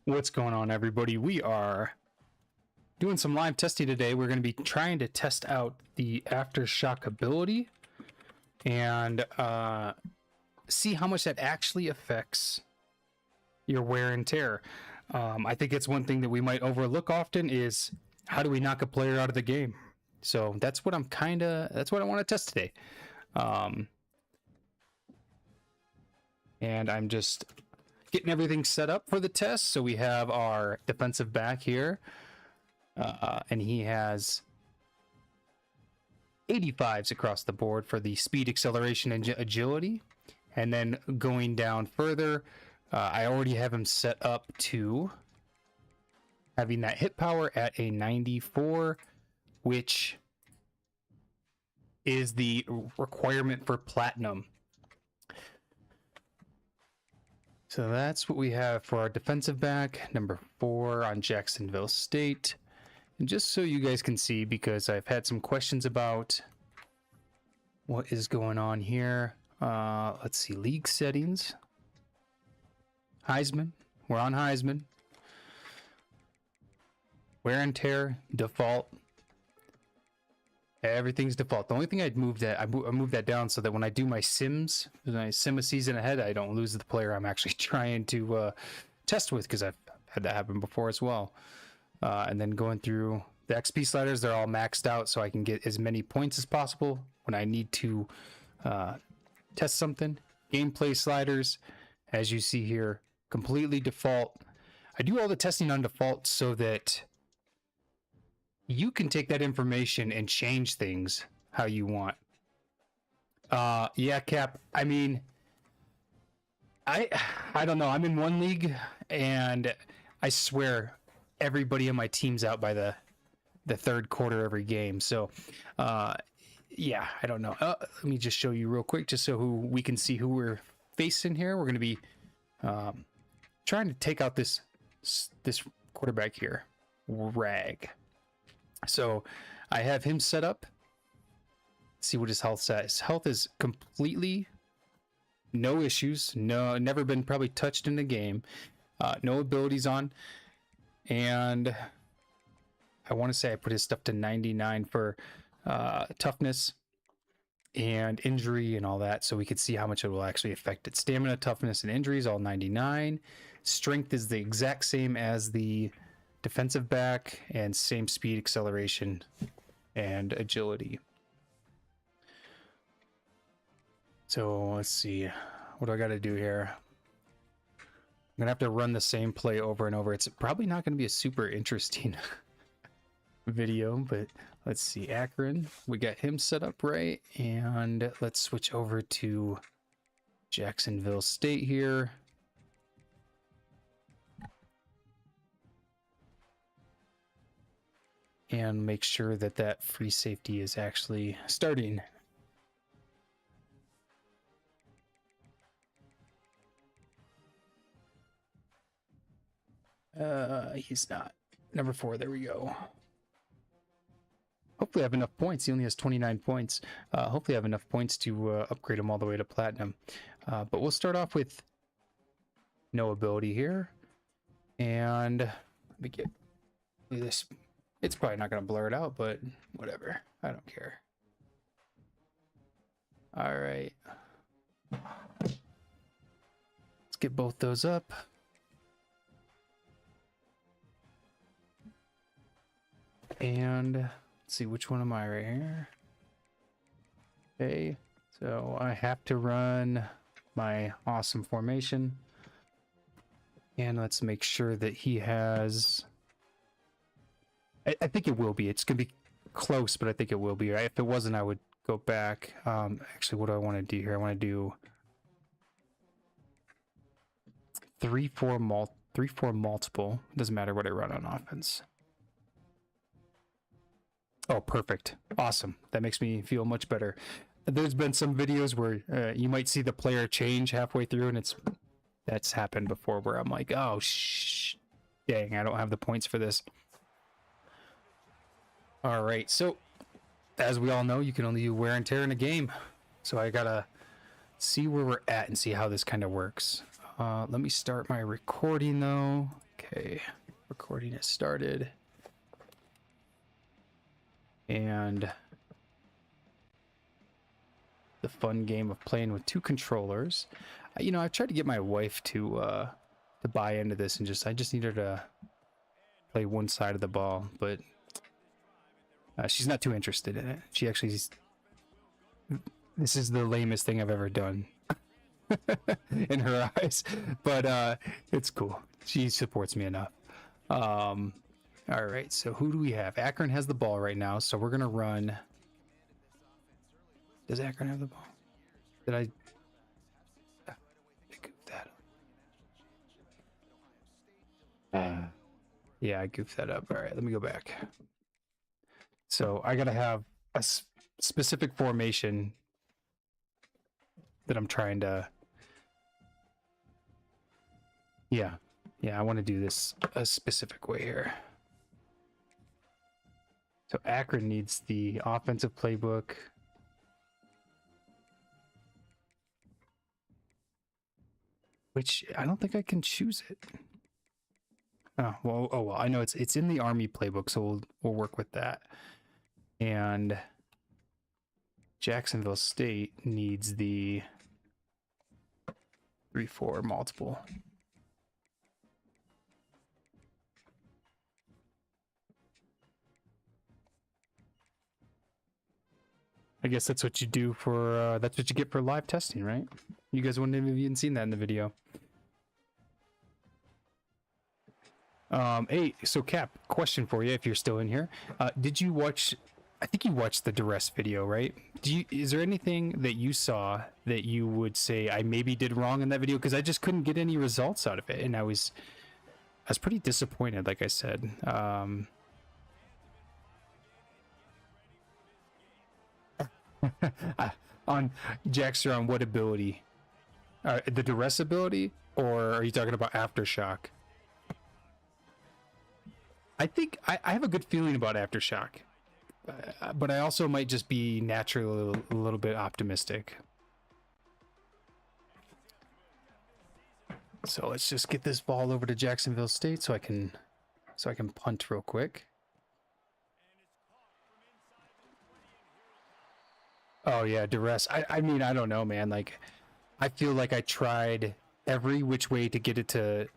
What's going on, everybody? We are doing some live testing today. We're going to be trying to test out the Aftershock ability and see how much that actually affects your wear and tear. I think it's one thing that we might overlook often is how do we knock a player out of the game? So that's what that's what I want to test today. And I'm just getting everything set up for the test. So we have our defensive back here, and he has 85s across the board for the speed, acceleration, and agility. And then going down further, I already have him set up to having that hit power at a 94, which is the requirement for platinum. So that's what we have for our defensive back, number 4 on Jacksonville State. And just so you guys can see, because I've had some questions about what is going on here. Let's see, league settings. Heisman, we're on Heisman. Wear and tear, default. Everything's default. The only thing I moved that down so that when I do my sims, when I sim a season ahead, I don't lose the player I'm actually trying to test with, because I've had that happen before as well. And then going through the XP sliders, they're all maxed out, so I can get as many points as possible when I need to test something. Gameplay sliders, as you see here, completely default. I do all the testing on default so that you can take that information and change things how you want. Yeah, Cap. I mean, I don't know. I'm in one league, and I swear everybody on my team's out by the third quarter every game. So, yeah, I don't know. Let me just show you real quick, just so we can see who we're facing here. We're going to be trying to take out this quarterback here, Rag. So I have him set up. Let's see what his health's at. His health is completely no issues. No, never been probably touched in the game. No abilities on. And I want to say I put his stuff to 99 for toughness and injury and all that, so we could see how much it will actually affect it. Stamina, toughness, and injuries all 99. Strength is the exact same as the defensive back, and same speed, acceleration, and agility. So let's see, what do I got to do here? I'm gonna have to run the same play over and over. It's probably not going to be a super interesting video, but let's see. Akron, we got him set up right, and let's switch over to Jacksonville State here. And make sure that that free safety is actually starting. He's not. Number 4, there we go. Hopefully I have enough points. He only has 29 points. Hopefully I have enough points to upgrade him all the way to platinum. But we'll start off with no ability here. And let me get this. It's probably not going to blur it out, but whatever. I don't care. All right. Let's get both those up. And let's see, which one am I right here? Okay, so I have to run my awesome formation. And let's make sure that he has... I think it will be. It's going to be close, but I think it will be. Right? If it wasn't, I would go back. Actually, what do I want to do here? I want to do 3-4 multiple. Doesn't matter what I run on offense. Oh, perfect. Awesome. That makes me feel much better. There's been some videos where you might see the player change halfway through, and that's happened before, where I'm like, oh, dang, I don't have the points for this. All right, so as we all know, you can only do wear and tear in a game. So I gotta see where we're at and see how this kind of works. Let me start my recording though. Okay, recording has started. And the fun game of playing with two controllers. You know, I've tried to get my wife to buy into this, and I just need her to play one side of the ball, but she's not too interested in it. She actually, this is the lamest thing I've ever done in her eyes, but it's cool. She supports me enough. All right, so who do we have? Akron has the ball right now, so we're gonna run. Does Akron have the ball? Did I goofed that up? Yeah, I goofed that up. All right, let me go back. So I gotta have a specific formation that I'm trying to. Yeah, I want to do this a specific way here. So Akron needs the offensive playbook. Which I don't think I can choose it. Oh well, I know it's in the Army playbook, so we'll work with that. And Jacksonville State needs the 3-4 multiple. I guess that's what you do for that's what you get for live testing, right? You guys wouldn't have even seen that in the video. Hey, so Cap, question for you if you're still in here. Did you watch, I think you watched the duress video, right? Is there anything that you saw that you would say I maybe did wrong in that video? Because I just couldn't get any results out of it, and I was pretty disappointed, like I said. On Jackster, on what ability? The duress ability, or are you talking about Aftershock? I think I have a good feeling about Aftershock, but I also might just be naturally a little bit optimistic. So let's just get this ball over to Jacksonville State so I can punt real quick. Oh yeah, duress. I mean, I don't know, man. Like, I feel like I tried every which way to get it to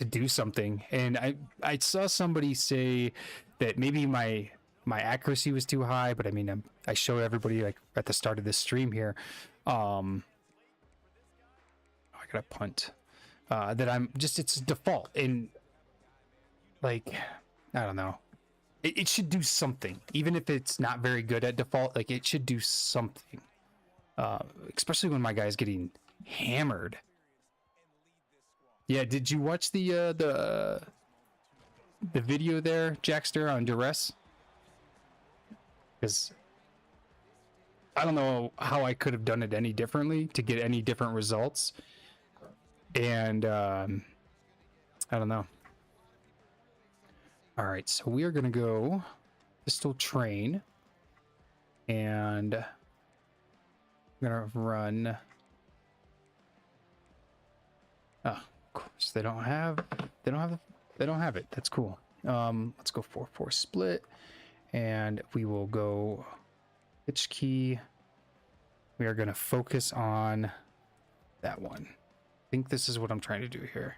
do something, and I saw somebody say that maybe my accuracy was too high, but I mean, I showed everybody, like, at the start of this stream here, I gotta punt, that I'm just, it's default, and like, I don't know, it should do something, even if it's not very good at default. Like, it should do something, especially when my guy's getting hammered. Yeah, did you watch the video there, Jackster, on duress? Because I don't know how I could have done it any differently to get any different results, and I don't know. All right, so we are gonna go pistol train, and I'm gonna run. Oh, of course they don't have it. That's cool. Let's go 4-4 split, and we will go pitch key. We are going to focus on that one. I think this is what I'm trying to do here.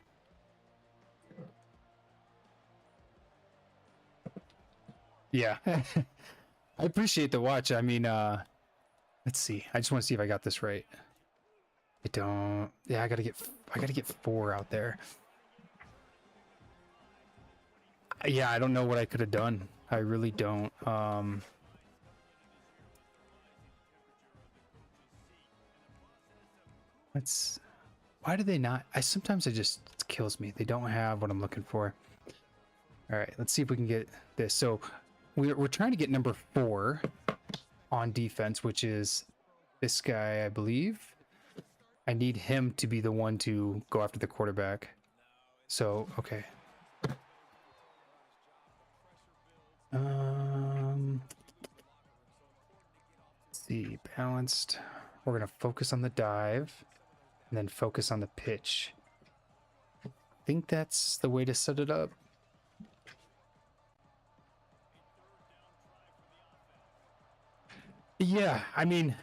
Yeah. I appreciate the watch. I mean, let's see. I just want to see if I got this right. I don't. Yeah, I gotta get 4 out there. Yeah, I don't know what I could have done. I really don't. Why do they not? Sometimes it just kills me. They don't have what I'm looking for. All right, let's see if we can get this. So we're trying to get number 4 on defense, which is this guy, I believe. I need him to be the one to go after the quarterback. So, okay. Let's see, balanced. We're gonna focus on the dive, and then focus on the pitch. think that's the way to set it up. Yeah, I mean,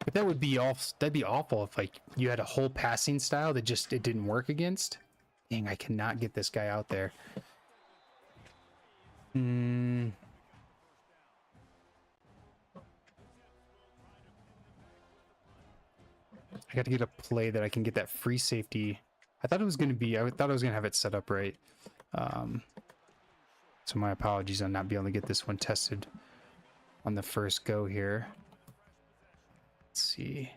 but that would be awful. That'd be awful if like you had a whole passing style that just it didn't work against. Dang, I cannot get this guy out there. I got to get a play that I can get that free safety. I thought it was going to be. I thought I was going to have it set up right. So my apologies on not being able to get this one tested on the first go here. Let's see.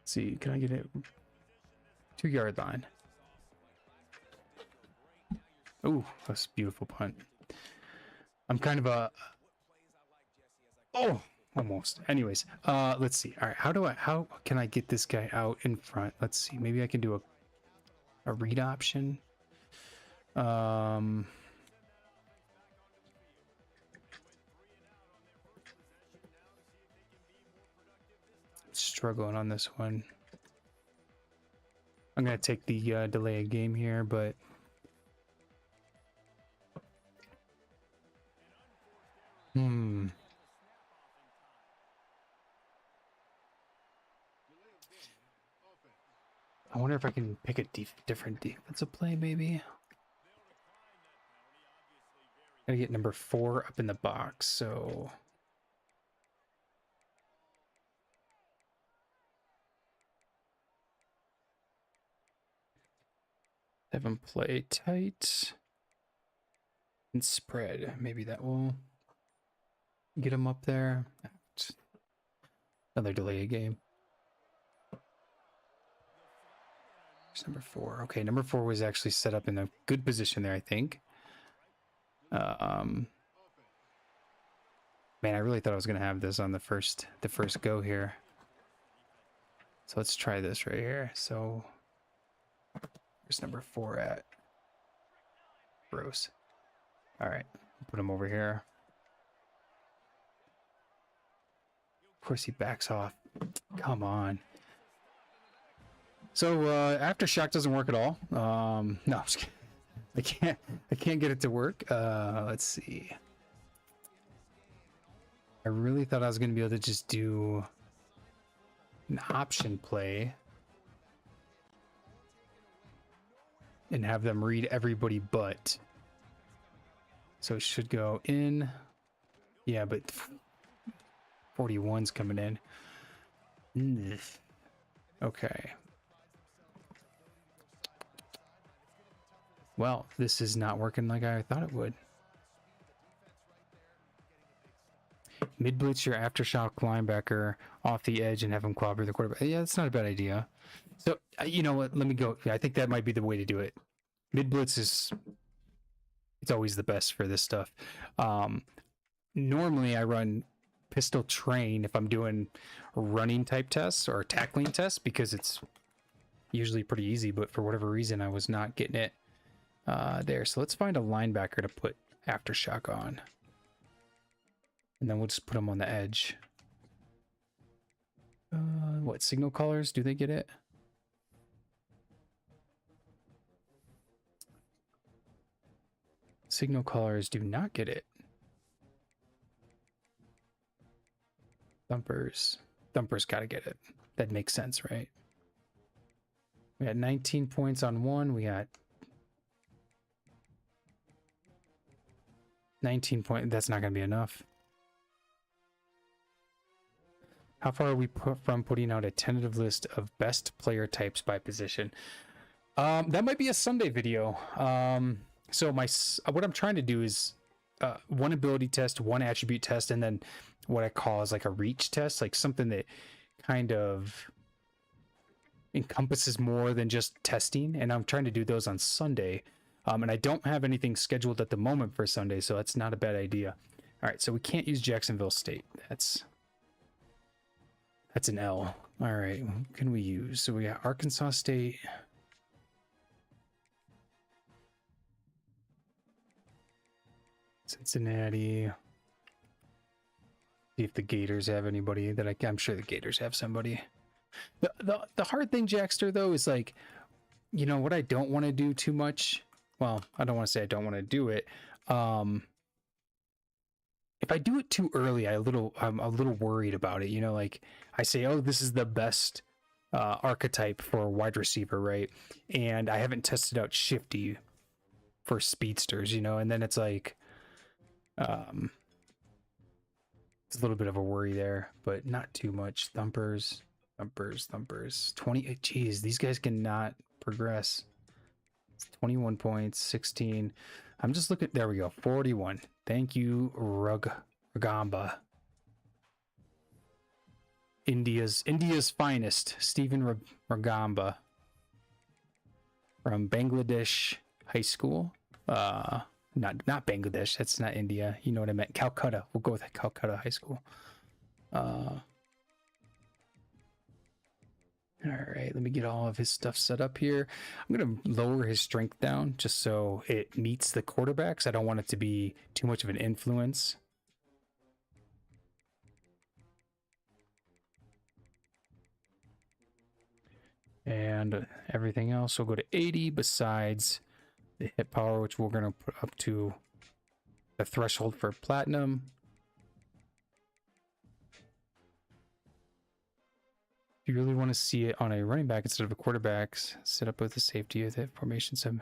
Let's see, can I get it? 2-yard line. Oh, that's a beautiful punt. I'm kind of a... Oh, almost. Anyways, let's see. All right, how can I get this guy out in front? Let's see. Maybe I can do a read option. Struggling on this one. I'm gonna take the delay of game here, but I wonder if I can pick a different defensive play, maybe. Gotta get number 4 up in the box, so... Have him play tight and spread. Maybe that will get him up there. Another delay game. There's number 4. Okay, number 4 was actually set up in a good position there, I think. Man, I really thought I was gonna have this on the first go here. So let's try this right here. So where's number 4 at? Gross. All right, put him over here. Of course he backs off. Come on. So Aftershock doesn't work at all. No, I'm just kidding. I can't get it to work. Let's see. I really thought I was going to be able to just do an option play and have them read everybody but. So it should go in. Yeah, but 41's coming in. Okay. Well, this is not working like I thought it would. Mid blitz your Aftershock linebacker off the edge and have him clobber the quarterback. Yeah, that's not a bad idea. So, you know what? Let me go. I think that might be the way to do it. Mid blitz is... It's always the best for this stuff. Normally, I run pistol train if I'm doing running type tests or tackling tests because it's usually pretty easy, but for whatever reason, I was not getting it there. So let's find a linebacker to put Aftershock on. And then we'll just put them on the edge. What, signal callers? Do they get it? Signal callers do not get it. Thumpers gotta get it. That makes sense, right? We got 19 points on one. We got 19 points. That's not gonna be enough. How far are we from putting out a tentative list of best player types by position? That might be a Sunday video. So what I'm trying to do is one ability test, one attribute test, and then what I call is like a reach test, like something that kind of encompasses more than just testing. And I'm trying to do those on Sunday. And I don't have anything scheduled at the moment for Sunday, so that's not a bad idea. All right, so we can't use Jacksonville State. That's an L. All right, what can we use? So we got Arkansas State. Cincinnati. See if the Gators have anybody that I'm sure the Gators have somebody. The hard thing, Jackster, though, is like, you know, what I don't want to do too much. Well, I don't want to say I don't want to do it. If I do it too early, I'm a little worried about it. You know, like I say, oh, this is the best archetype for a wide receiver, right? And I haven't tested out Shifty for speedsters, you know, and then it's like, it's a little bit of a worry there, but not too much. Thumpers. 20. Geez, these guys cannot progress. It's 21 points, 16. I'm just looking. There we go. 41. Thank you, Rugamba. India's finest, Stephen Rugamba from Bangladesh High School. Not Bangladesh. That's not India. You know what I meant. Calcutta. We'll go with Calcutta High School. All right, let me get all of his stuff set up here. I'm going to lower his strength down just so it meets the quarterbacks. I don't want it to be too much of an influence. And everything else will go to 80 besides the hit power, which we're going to put up to the threshold for platinum. If you really want to see it on a running back instead of a quarterback, set up with the safety of the formation.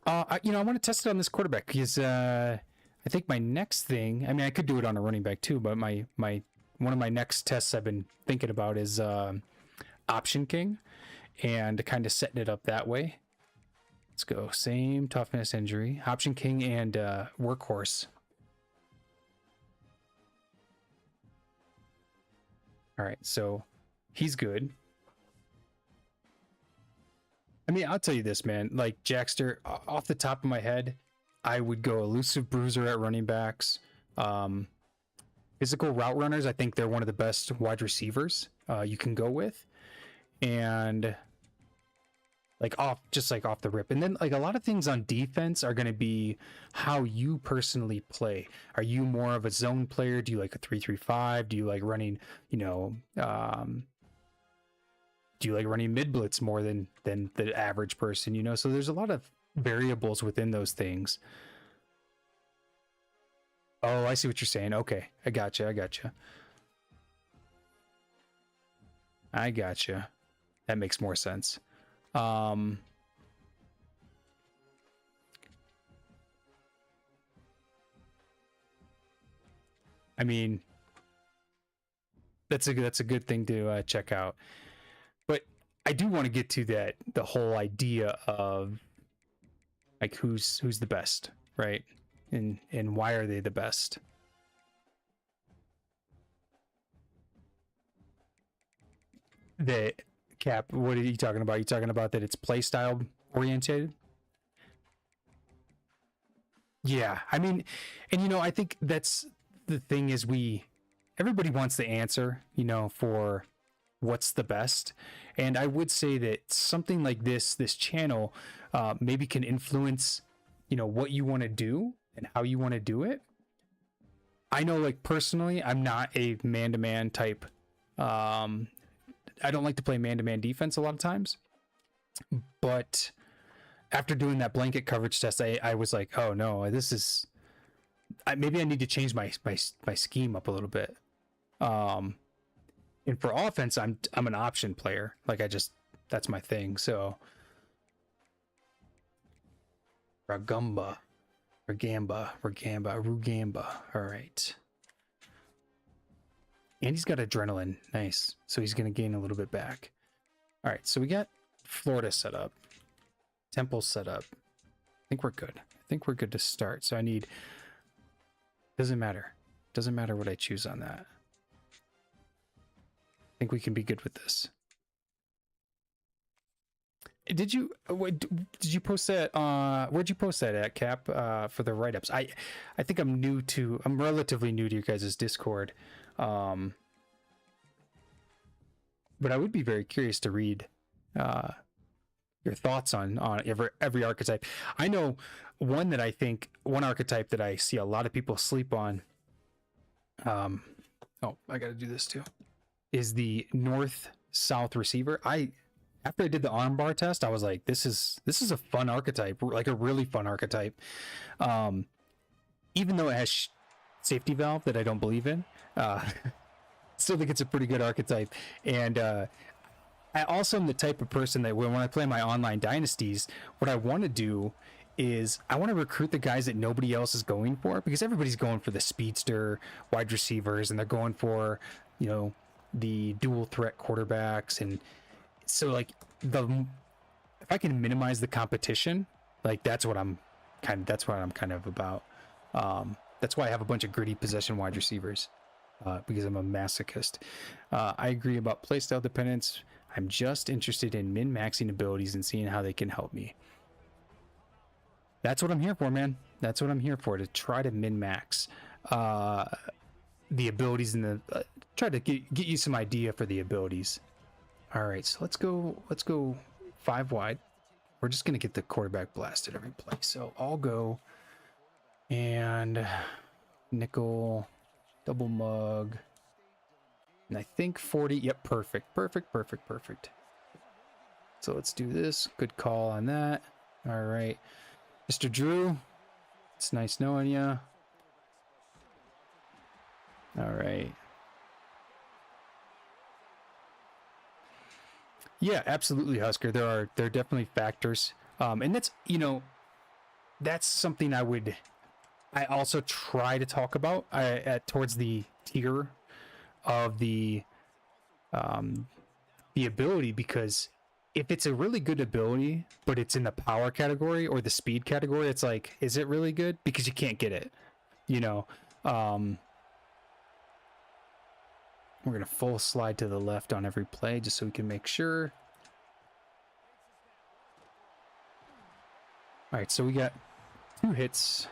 I want to test it on this quarterback because I think my next thing, I mean, I could do it on a running back too, but one of my next tests I've been thinking about is Option King and kind of setting it up that way. Let's go. Same toughness injury, Option King and Workhorse. All right, so he's good. I mean, I'll tell you this, man. Like Jackster, off the top of my head, I would go elusive bruiser at running backs. Physical route runners, I think they're one of the best wide receivers you can go with. And like off the rip. And then like a lot of things on defense are going to be how you personally play. Are you more of a zone player? Do you like a 3-3-5? Do you like running, do you like running mid blitz more than the average person, you know? So there's a lot of variables within those things. Oh, I see what you're saying. Okay. I gotcha. That makes more sense. I mean, that's a good thing to check out. But I do want to get to the whole idea of like who's the best, right? And why are they the best? That Cap, what are you talking about? Are you talking about that it's play style oriented? Yeah, I mean, and I think that's the thing is everybody wants the answer, for what's the best. And I would say that something like this channel maybe can influence, what you want to do and how you want to do it. I know, like personally, I'm not a man-to-man type. I don't like to play man-to-man defense a lot of times, but after doing that blanket coverage test, I was like, oh no, maybe I need to change my scheme up a little bit. And for offense, I'm an option player. Like that's my thing. So Rugamba. All right. And he's got adrenaline. Nice. So he's going to gain a little bit back. All right. So we got Florida set up. Temple set up. I think we're good. I think we're good to start. So doesn't matter. Doesn't matter what I choose on that. I think we can be good with this. Did you post that? Where'd you post that at, Cap? For the write-ups. I think I'm relatively new to your guys' Discord. But I would be very curious to read your thoughts on every archetype. I know one archetype that I see a lot of people sleep on Oh, I got to do this too. Is the north-south receiver. After I did the armbar test, I was like, this is a fun archetype, like a really fun archetype. Even though it has safety valve that I don't believe in, still think it's a pretty good archetype. And I also am the type of person that when I play my online dynasties, what I want to do is I want to recruit the guys that nobody else is going for, because everybody's going for the speedster wide receivers and they're going for, you know, the dual threat quarterbacks. And so like if I can minimize the competition, like that's what I'm kind of about. That's why I have a bunch of gritty possession wide receivers, because I'm a masochist. I agree about playstyle dependence. I'm just interested in min-maxing abilities and seeing how they can help me. That's what I'm here for, man. That's what I'm here for, to try to min-max the abilities and the try to get you some idea for the abilities. All right, so let's go 5 wide. We're just gonna get the quarterback blasted every play. So I'll go and nickel, double mug, and I think 40. Yep, perfect. So let's do this. Good call on that. All right, Mr. Drew, it's nice knowing you. All right. Yeah, absolutely, Husker. There are definitely factors, and that's, you know, that's something I also try to talk about towards the tier of the ability, because if it's a really good ability but it's in the power category or the speed category, it's like, is it really good? Because you can't get it, you know. We're gonna full slide to the left on every play just so we can make sure. All right, so we got 2 hits.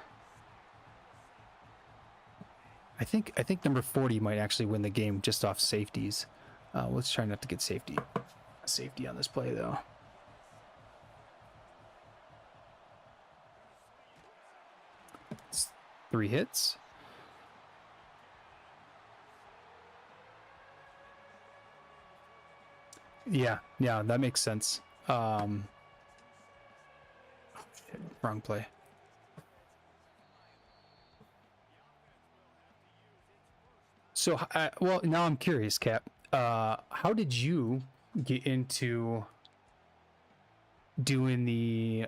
I think number 40 might actually win the game just off safeties. Let's try not to get safety on this play though. It's 3 hits. Yeah, that makes sense. Oh shit, wrong play. So, well, now I'm curious, Cap. How did you get into doing the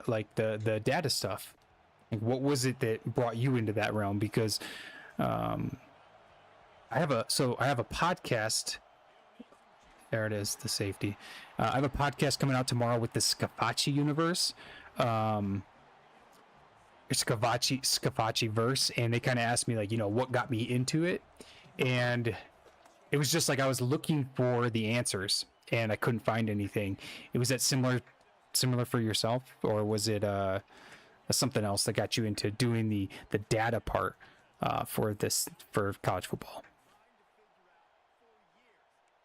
data stuff? Like, what was it that brought you into that realm? Because I have a podcast. There it is, the safety. I have a podcast coming out tomorrow with the Scafacci universe. Scafacci verse, and they kind of asked me, like, you know, what got me into it, and it was just like I was looking for the answers and I couldn't find anything. It was that similar for yourself, or was it something else that got you into doing the data part for college football?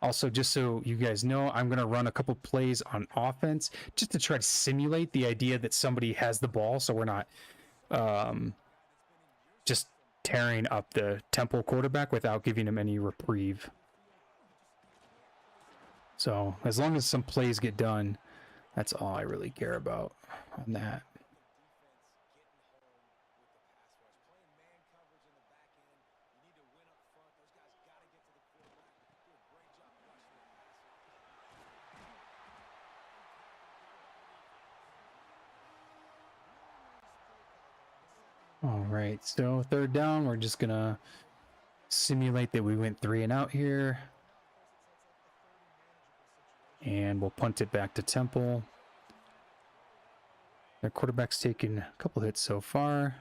Also, just so you guys know, I'm going to run a couple plays on offense just to try to simulate the idea that somebody has the ball, so we're not just tearing up the Temple quarterback without giving him any reprieve. So as long as some plays get done, that's all I really care about on that. All right, so 3rd down, we're just gonna simulate that we went 3 and out here, and we'll punt it back to Temple. Their quarterback's taken a couple hits so far.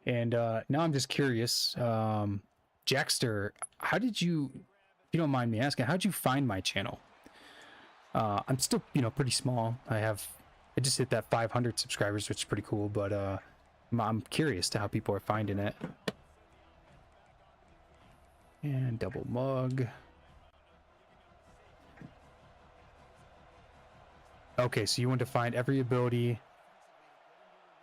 And now I'm just curious, Jackster, how did you, if you don't mind me asking, how'd you find my channel? I'm still, you know, pretty small. I just hit that 500 subscribers, which is pretty cool, but I'm curious to how people are finding it. And double mug. Okay, so you want to find every ability,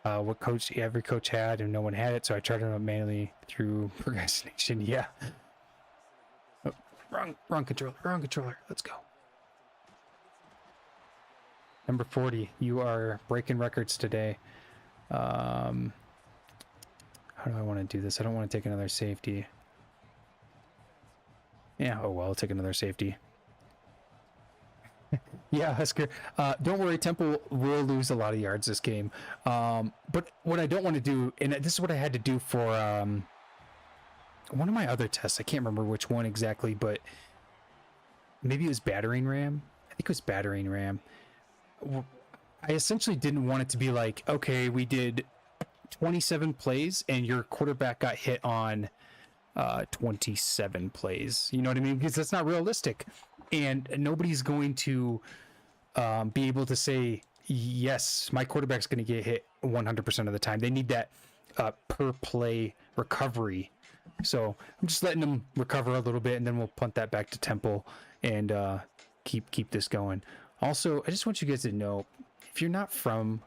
what every coach had, and no one had it. So I tried them out manually through procrastination. Yeah. Oh, wrong controller. Let's go. Number 40. You are breaking records today. How do I want to do this? I don't want to take another safety. Yeah. Oh well, I'll take another safety. Yeah, Husker. Don't worry, Temple will lose a lot of yards this game. But what I don't want to do, and this is what I had to do for one of my other tests. I can't remember which one exactly, but maybe it was battering ram. I think it was battering ram. I essentially didn't want it to be like, okay, we did 27 plays and your quarterback got hit on 27 plays. You know what I mean? Because that's not realistic. And nobody's going to be able to say, yes, my quarterback's going to get hit 100% of the time. They need that per play recovery. So I'm just letting them recover a little bit, and then we'll punt that back to Temple and keep this going. Also, I just want you guys to know, if you're not from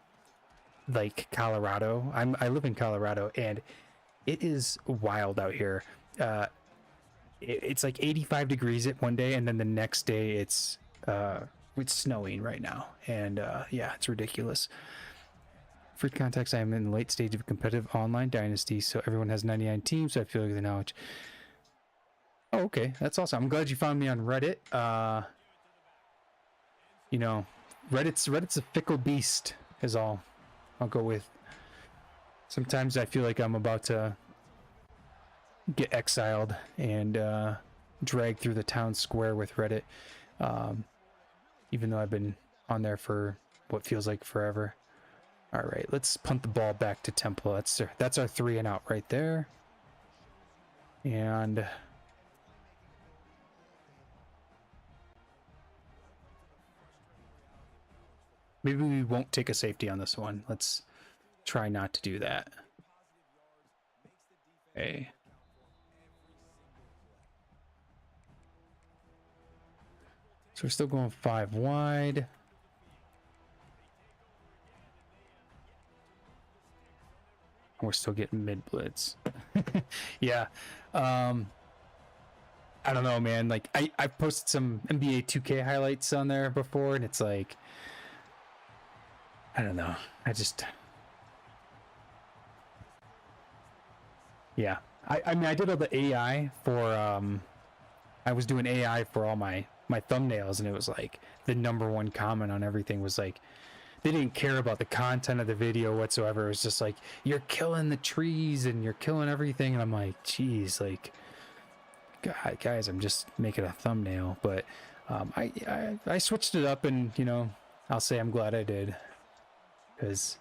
like Colorado, I live in Colorado, and it is wild out here. It's like 85 degrees at one day, and then the next day it's snowing right now, and yeah, it's ridiculous. For context, I am in the late stage of a competitive online dynasty, so everyone has 99 teams, so I feel like the knowledge. Oh, okay, that's awesome. I'm glad you found me on Reddit. You know, Reddit's a fickle beast, is all I'll go with. Sometimes I feel like I'm about to get exiled and dragged through the town square with Reddit, even though I've been on there for what feels like forever. All right, let's punt the ball back to Temple. That's our 3 and out right there. And maybe we won't take a safety on this one. Let's try not to do that. Okay. So we're still going 5 wide. We're still getting mid blitz. Yeah. I don't know, man. Like I've posted some NBA 2K highlights on there before, and it's like, I don't know. Yeah. I mean, I did all the AI for I was doing AI for all my thumbnails, and it was like the #1 comment on everything was like, they didn't care about the content of the video whatsoever. It was just like, you're killing the trees and you're killing everything. And I'm like, geez, like, God, guys, I'm just making a thumbnail. But I switched it up, and, you know, I'll say I'm glad I did. Because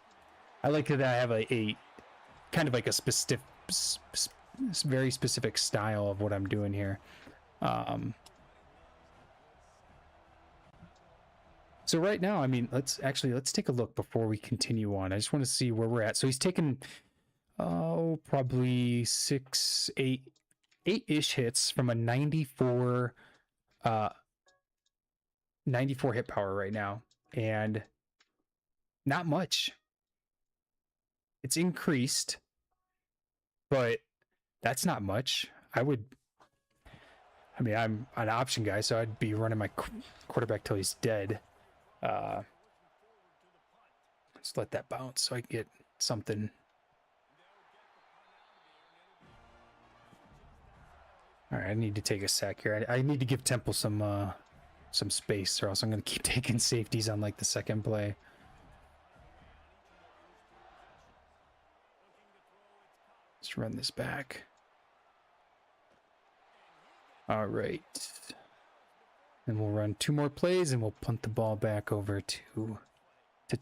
I like that I have a kind of like a very specific style of what I'm doing here. So right now, I mean, let's take a look before we continue on. I just want to see where we're at. So he's taken, probably 8-ish hits from a 94 hit power right now, and not much. It's increased, but that's not much. I'm an option guy, so I'd be running my quarterback till he's dead. Let's let that bounce so I can get something. All right, I need to take a sack here. I need to give Temple some space, or else I'm going to keep taking safeties on like the second play. Let's run this back. All right. And we'll run 2 more plays, and we'll punt the ball back over to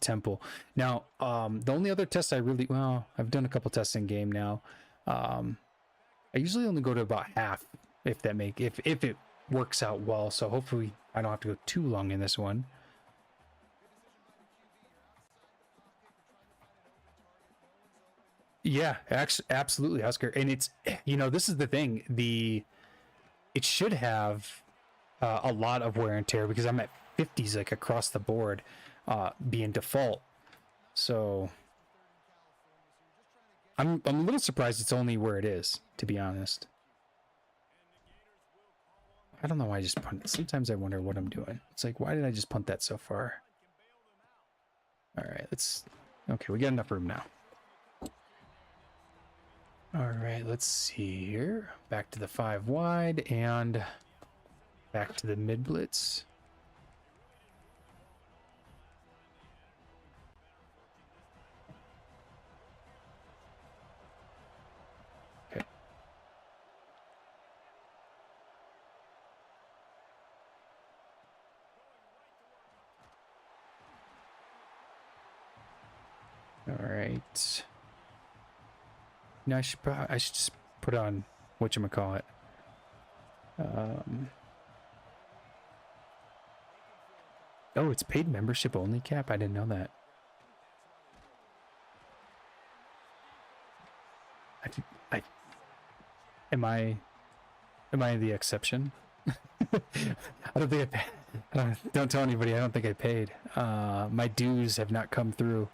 Temple. Now, the only other test I've done a couple tests in game now. I usually only go to about half, if it works out well. So hopefully I don't have to go too long in this one. Yeah, absolutely, Husker. And it's, you know, this is the thing. It should have a lot of wear and tear, because I'm at 50s like across the board. be in default. So I'm a little surprised it's only where it is, to be honest. I don't know why I just punted. Sometimes I wonder what I'm doing. It's like, why did I just punt that so far? All right, let's... Okay, we got enough room now. All right, let's see here. Back to the 5 wide and back to the mid blitz. Okay. All right. No, I should just put on whatchamacallit. Oh, it's paid membership only, Cap? I didn't know that. Am I the exception? I don't think don't tell anybody. I don't think I paid. My dues have not come through.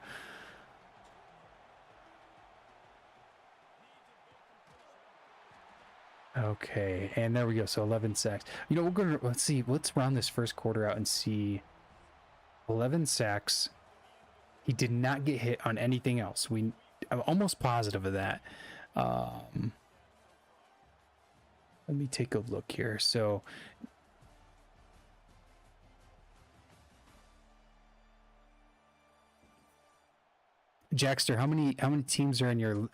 Okay, and there we go. So 11 sacks. You know, we're gonna let's see. Let's round this first quarter out and see. 11 sacks. He did not get hit on anything else. I'm almost positive of that. Let me take a look here. So Jackster, how many teams are in your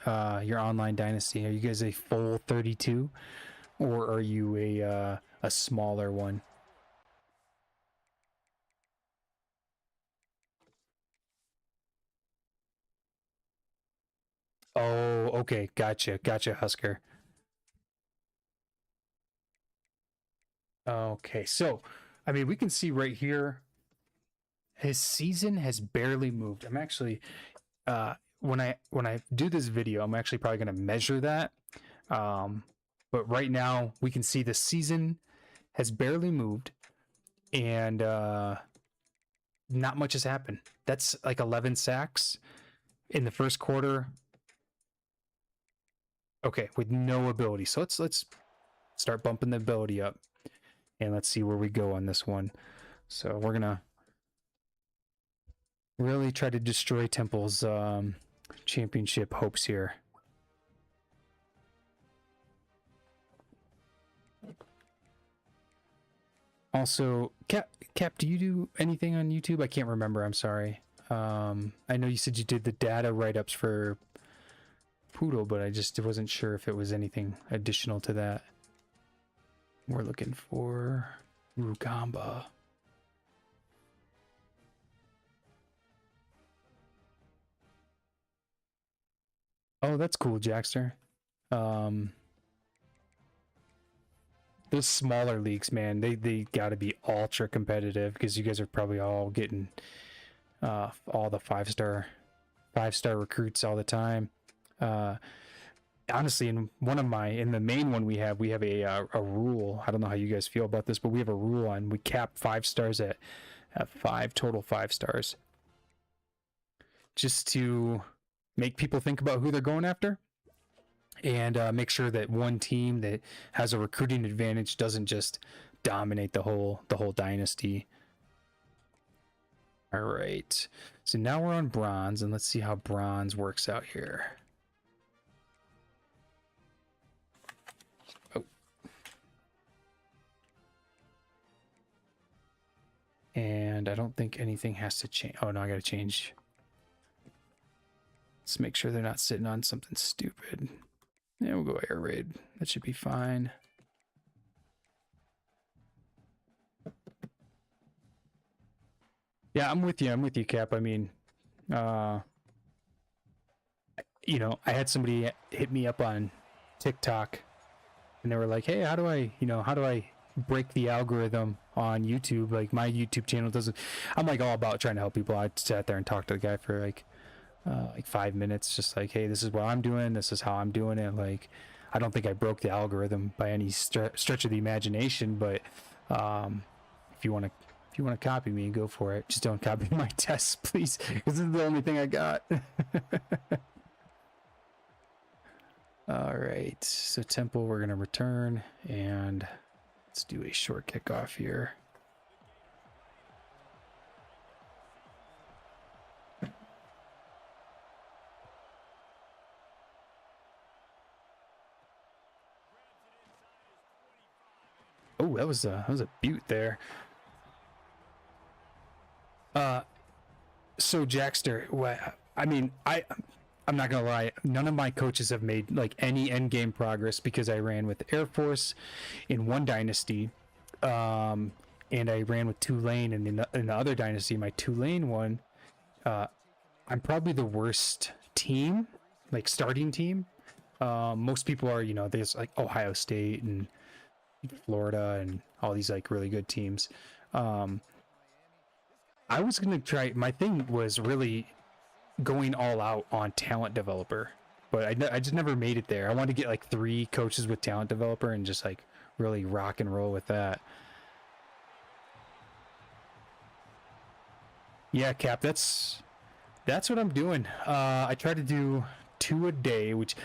online dynasty? Are you guys a full 32 or are you a smaller one? Oh, okay. Gotcha, Husker. Okay, so I mean, we can see right here his season has barely moved. I'm actually when I do this video, I'm actually probably going to measure that. But right now we can see the season has barely moved and not much has happened. That's like 11 sacks in the first quarter. Okay, with no ability. So let's start bumping the ability up. And let's see where we go on this one. So we're going to really try to destroy Temple's championship hopes here. Also, Cap, do you do anything on YouTube? I can't remember. I'm sorry. I know you said you did the data write-ups for Poodle, but I just wasn't sure if it was anything additional to that. We're looking for Rugamba. Oh, that's cool, Jackster. Those smaller leagues, man, they got to be ultra competitive because you guys are probably all getting all the five-star recruits all the time. Honestly, in the main one we have a rule. I don't know how you guys feel about this, but we have a rule on we cap 5 stars at 5 total 5 stars, just to make people think about who they're going after, and make sure that one team that has a recruiting advantage doesn't just dominate the whole dynasty. All right, so now we're on bronze, and let's see how bronze works out here. Oh. And I don't think anything has to change. Oh no, I gotta change. Let's make sure they're not sitting on something stupid. Yeah, we'll go air raid. That should be fine. Yeah, I'm with you, Cap. I mean, you know, I had somebody hit me up on TikTok and they were like, hey, how do I break the algorithm on YouTube? Like, my YouTube channel doesn't... I'm like all about trying to help people. I sat there and talked to the guy for like 5 minutes, just like, hey, this is what I'm doing, this is how I'm doing it. Like, I don't think I broke the algorithm by any stretch of the imagination, but if you want to If you want to copy me, go for it. Just don't copy my tests, please, because this is the only thing I got. All right, so Temple, we're going to return, and let's do a short kickoff here. Oh, that was a beaut there. So Jackster, I mean, I'm not gonna lie, none of my coaches have made like any end game progress because I ran with Air Force in one dynasty, and I ran with Tulane in the other dynasty, my Tulane one. I'm probably the worst team, like starting team. Most people are, you know, there's like Ohio State and Florida and all these like really good teams. I was gonna try. My thing was really going all out on talent developer, but I just never made it there. I wanted to get like 3 coaches with talent developer and just like really rock and roll with that. Yeah, Cap, that's what I'm doing. I try to do 2 a day, which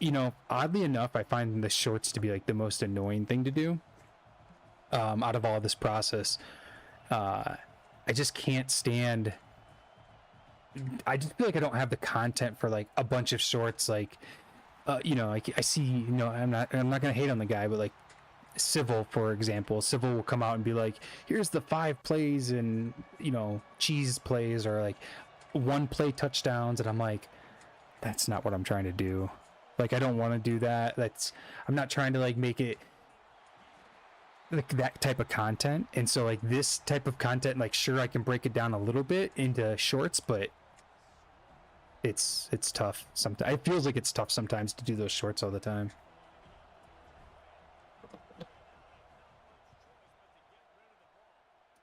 you know, oddly enough, I find the shorts to be like the most annoying thing to do out of all this process. I just can't stand. I just feel like I don't have the content for like a bunch of shorts. Like, you know, like I see, you know, I'm not gonna hate on the guy, but like Civil, for example, Civil will come out and be like, here's the 5 plays and, you know, cheese plays, or like 1 play touchdowns, and I'm like, that's not what I'm trying to do. Like, I don't want to do that. I'm not trying to like make it like that type of content. And so like this type of content, like, sure, I can break it down a little bit into shorts, but it's tough sometimes. It feels like it's tough sometimes to do those shorts all the time.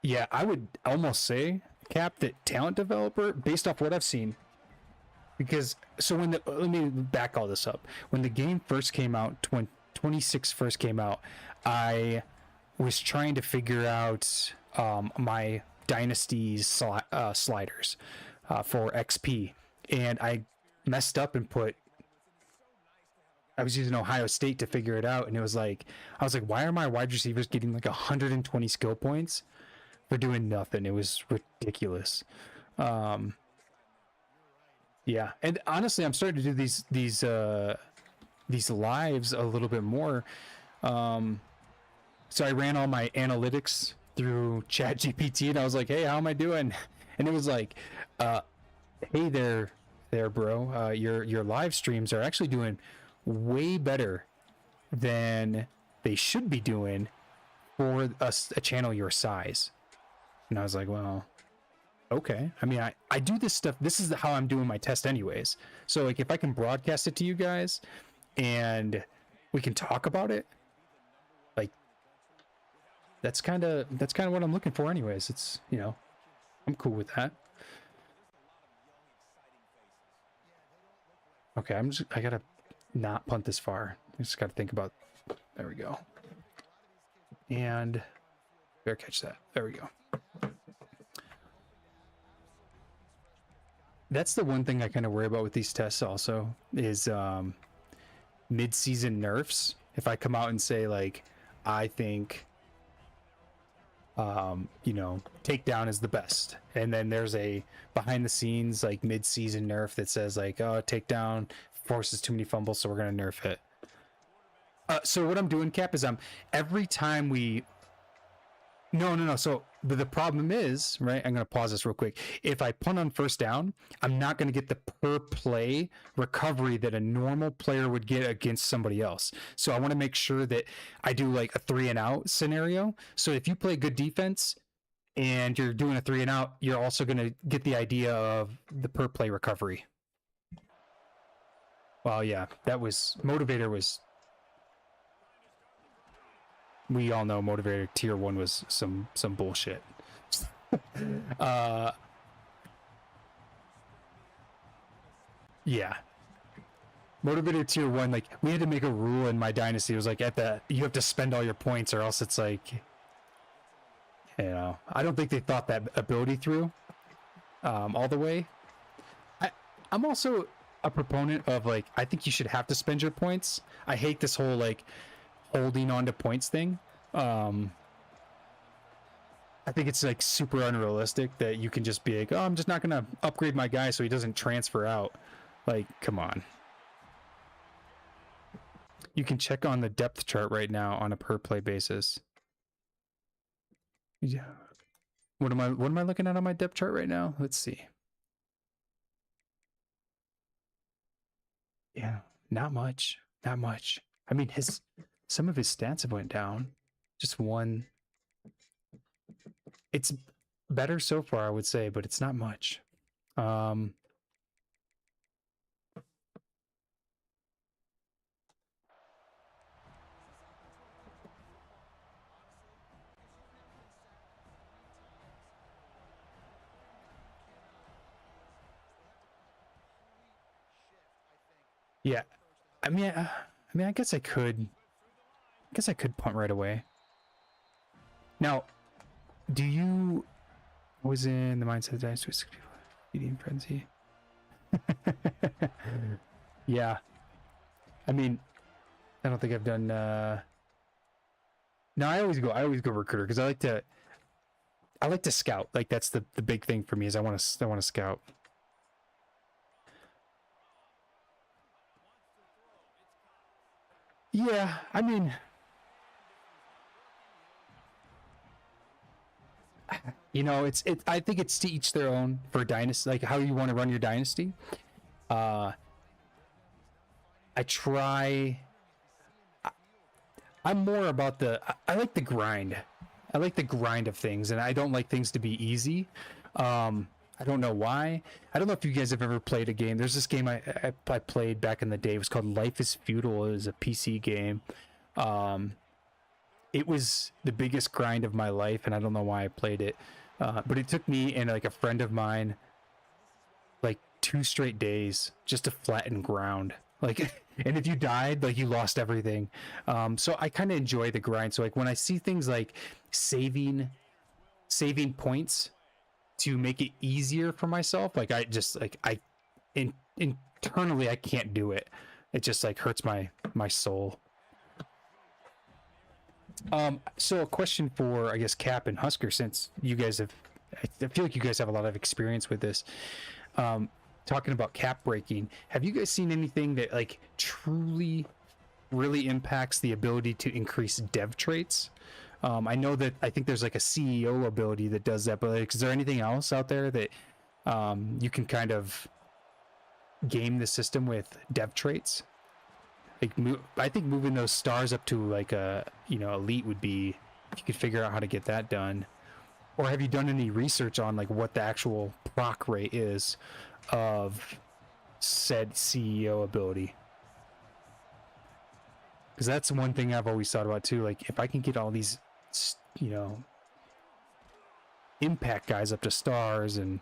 Yeah, I would almost say, Cap, that talent developer, based off what I've seen, because so let me back all this up. When the game first came out, 26 first came out, I was trying to figure out my dynasty sliders for XP, and I messed up and I was using Ohio State to figure it out, and I was like, why are my wide receivers getting like 120 skill points for doing nothing? It was ridiculous. Yeah, and honestly, I'm starting to do these lives a little bit more. So I ran all my analytics through ChatGPT, and I was like, hey, how am I doing? And it was like, hey there, bro. Your live streams are actually doing way better than they should be doing for a channel your size. And I was like, well, okay. I mean, I do this stuff. This is how I'm doing my test anyways. So like, if I can broadcast it to you guys and we can talk about it, like, that's kind of what I'm looking for anyways. It's, you know, I'm cool with that. Okay, I gotta not punt this far. I just gotta think about, there we go. And better catch that. There we go. That's the one thing I kind of worry about with these tests also is mid-season nerfs. If I come out and say like, I think, you know, takedown is the best, and then there's a behind the scenes like mid-season nerf that says like, oh, takedown forces too many fumbles, so we're gonna nerf it. So what I'm doing, Cap, is every time we no. So but the problem is, right, I'm going to pause this real quick. If I punt on first down, I'm not going to get the per play recovery that a normal player would get against somebody else. So I want to make sure that I do like a 3 and out scenario. So if you play good defense and you're doing a 3 and out, you're also going to get the idea of the per play recovery. Well, yeah, that was Motivator was. We all know Motivator Tier 1 was some bullshit. Yeah. Motivator Tier 1, like, we had to make a rule in my dynasty. It was like, you have to spend all your points, or else it's like, You know, I don't think they thought that ability through all the way. I'm also a proponent of like, I think you should have to spend your points. I hate this whole like holding on to points thing. I think it's like super unrealistic that you can just be like, oh, I'm just not gonna upgrade my guy so he doesn't transfer out. Like, come on. You can check on the depth chart right now on a per play basis. Yeah. What am I looking at on my depth chart right now? Let's see. Yeah, not much. Not much. I mean, some of his stats have went down. Just one. It's better so far, I would say, but it's not much. Yeah. I guess I could punt right away. Now, do you was in the mindset of dinosaurs eating frenzy? Yeah. I mean, I don't think I've done no, I always go recruiter because I like to scout. Like that's the big thing for me is I want to scout. Yeah, I mean, you know, I think it's to each their own for dynasty, like how you want to run your dynasty. I try. I'm more about I like the grind. I like the grind of things, and I don't like things to be easy. I don't know why. I don't know if you guys have ever played a game. There's this game I played back in the day. It was called Life is Feudal. It was a PC game. It was the biggest grind of my life, and I don't know why I played it. But it took me and like a friend of mine like 2 straight days just to flatten ground. Like, and if you died, like you lost everything. So I kind of enjoy the grind. So like when I see things like saving points to make it easier for myself, like I just like internally I can't do it. It just like hurts my soul. So a question for I guess Cap and Husker, since you guys have, I feel like you guys have a lot of experience with this. Talking about cap breaking, have you guys seen anything that like truly really impacts the ability to increase dev traits? I know that I think there's like a CEO ability that does that, but like, is there anything else out there that you can kind of game the system with dev traits? Like, I think moving those stars up to like a elite would be, if you could figure out how to get that done. Or have you done any research on like what the actual proc rate is of said CEO ability? Because that's one thing I've always thought about too. Like if I can get all these, impact guys up to stars and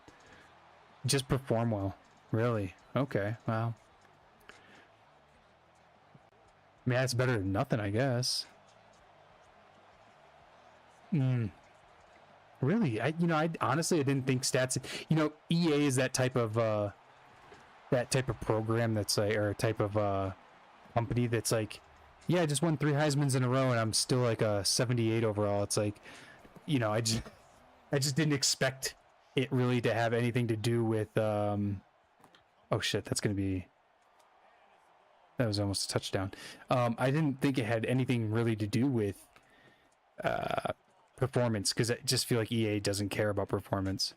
just perform well. Really? Okay. Wow. I mean, that's better than nothing, I guess. Really? I honestly I didn't think stats. EA is that type of program that's like, or type of company that's like, yeah, I just won 3 Heismans in a row and I'm still like a 78 overall. It's like, I just didn't expect it really to have anything to do with oh shit, that was almost a touchdown. I didn't think it had anything really to do with performance, because I just feel like EA doesn't care about performance.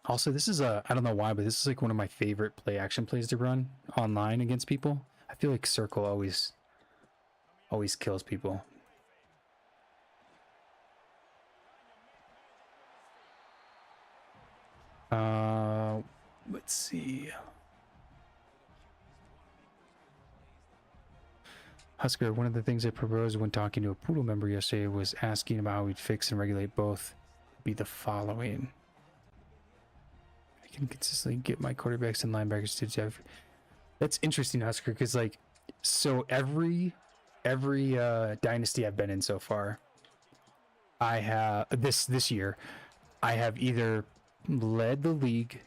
Also, this is I don't know why, but this is like one of my favorite play action plays to run online against people. I feel like circle always kills people. Let's see. Husker, one of the things I proposed when talking to a Poodle member yesterday was asking about how we'd fix and regulate both. Be the following. I can consistently get my quarterbacks and linebackers to Jeff. That's interesting, Husker, because like, so every every dynasty I've been in so far, I have this year, I have either led the league,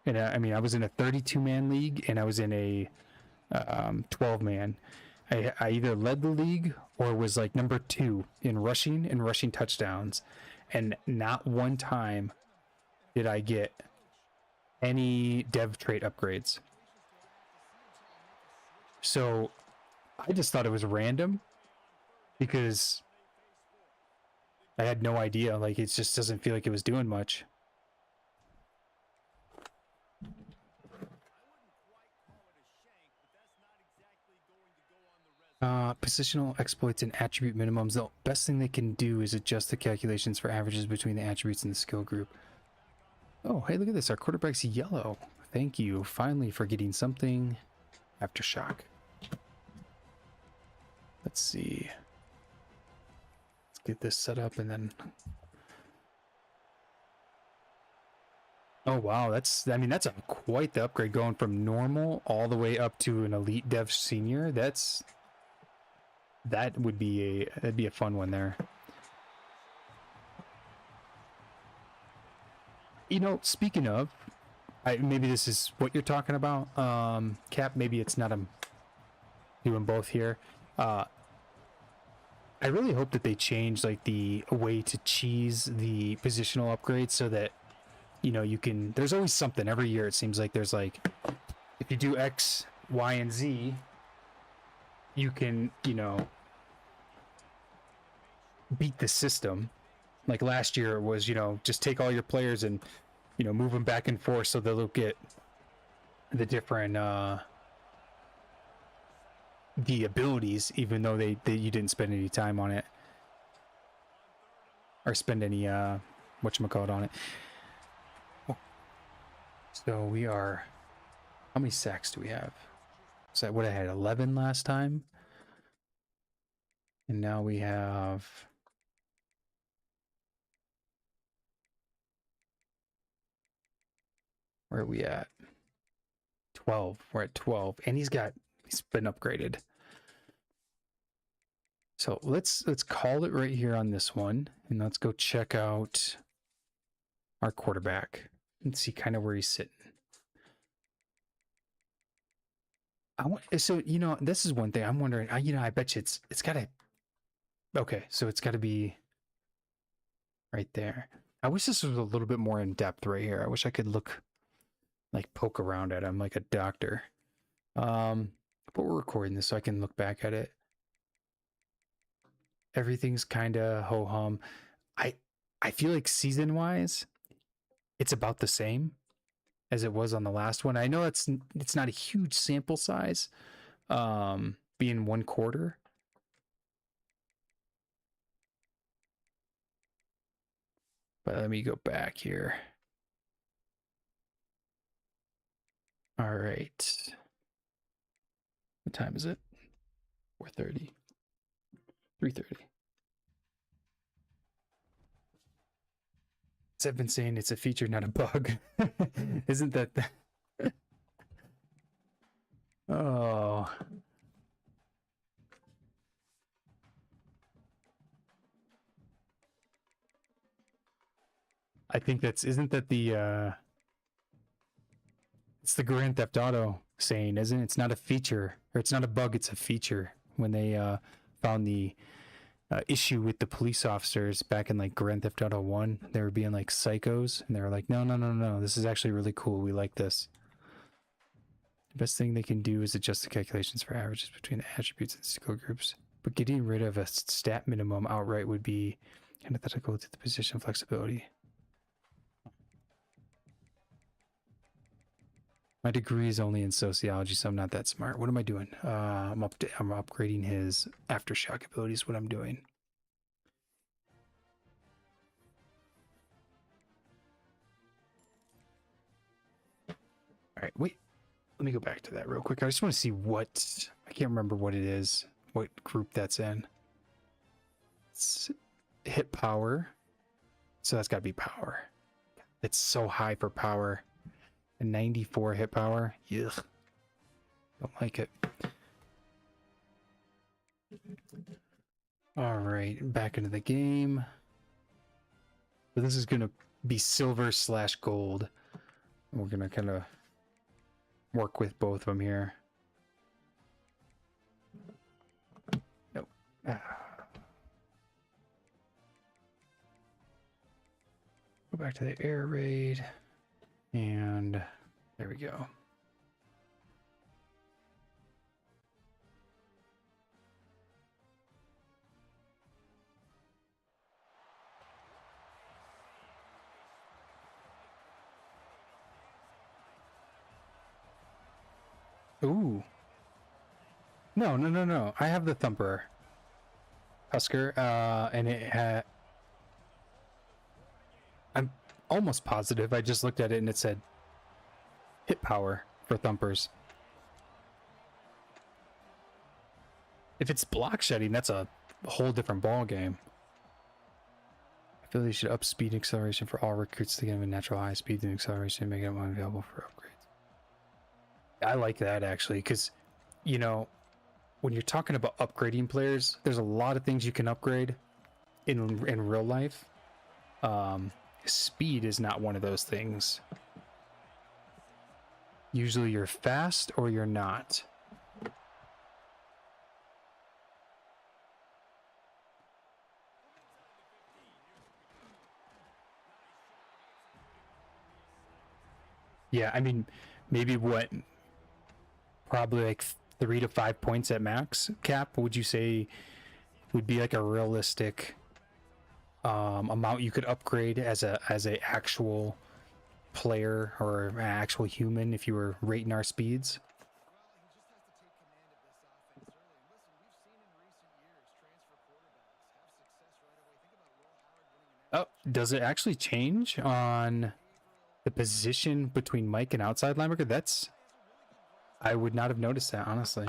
and I mean I was in a 32-man league, and I was in a 12-man. I either led the league or was like number 2 in rushing and rushing touchdowns, and not one time did I get any dev trait upgrades. So I just thought it was random because I had no idea. Like, it just doesn't feel like it was doing much. Positional exploits and attribute minimums. The best thing they can do is adjust the calculations for averages between the attributes and the skill group. Oh, hey, look at this. Our quarterback's yellow. Thank you, finally, for getting something. Aftershock. Let's see. Let's get this set up and then... Oh, wow. That's quite the upgrade, going from normal all the way up to an elite dev senior. That'd be a fun one there. You know, speaking of, maybe this is what you're talking about, Cap. Maybe it's not. I'm doing both here. I really hope that they change like the way to cheese the positional upgrades so that, you know, you can. There's always something every year. It seems like there's like, if you do X, Y, and Z, you can, you know, beat the system. Like last year it was, you know, just take all your players and, you know, move them back and forth so they'll get the different the abilities, even though they you didn't spend any time on it or spend any whatchamacallit on it. Oh. So we are, how many sacks do we have? So what, I had 11 last time, and now we have, where are we at? 12. We're at 12, and he's been upgraded. So let's call it right here on this one, and let's go check out our quarterback and see kind of where he's sitting. So, you know, this is one thing I'm wondering. You know, I bet you it's gotta. Okay, so it's got to be right there. I wish this was a little bit more in depth right here. I wish I could look, like, poke around at him like a doctor. But we're recording this so I can look back at it. Everything's kind of ho-hum. I feel like season-wise, it's about the same as it was on the last one. I know it's not a huge sample size, being 1 quarter. But let me go back here. All right. What time is it? 4:30. 3:30. I've been saying it's a feature, not a bug. Isn't that Oh. I think isn't that the it's the Grand Theft Auto saying, isn't it? It's not a feature, or it's not a bug, it's a feature. When they found the issue with the police officers back in like Grand Theft Auto 1, they were being like psychos, and they were like, no, this is actually really cool. We like this. The best thing they can do is adjust the calculations for averages between the attributes and skill groups. But getting rid of a stat minimum outright would be antithetical to the position flexibility. My degree is only in sociology, so I'm not that smart. What am I doing? I'm upgrading his Aftershock abilities, what I'm doing. All right, wait. Let me go back to that real quick. I just want to see what... I can't remember what it is, what group that's in. It's hit power. So that's got to be power. It's so high for power. A 94 hit power. Ugh. Don't like it. All right, back into the game. So this is gonna be silver/gold. We're gonna kind of work with both of them here. Nope. Go back to the air raid, and there we go. Ooh. No. I have the Thumper Husker, and I'm almost positive. I just looked at it and it said hit power for Thumpers. If it's block shedding, that's a whole different ball game. I feel they should up speed and acceleration for all recruits to get them a natural high speed and acceleration and make it one available for upgrades. I like that actually, because you know, when you're talking about upgrading players, there's a lot of things you can upgrade in real life. Speed is not one of those things. Usually you're fast or you're not. Yeah, I mean, maybe what, probably like 3 to 5 points at max cap, would you say would be like a realistic amount you could upgrade as a actual player or an actual human if you were rating our speeds? Oh, does it actually change on the position between Mike and outside linebacker? That's, I would not have noticed that, honestly.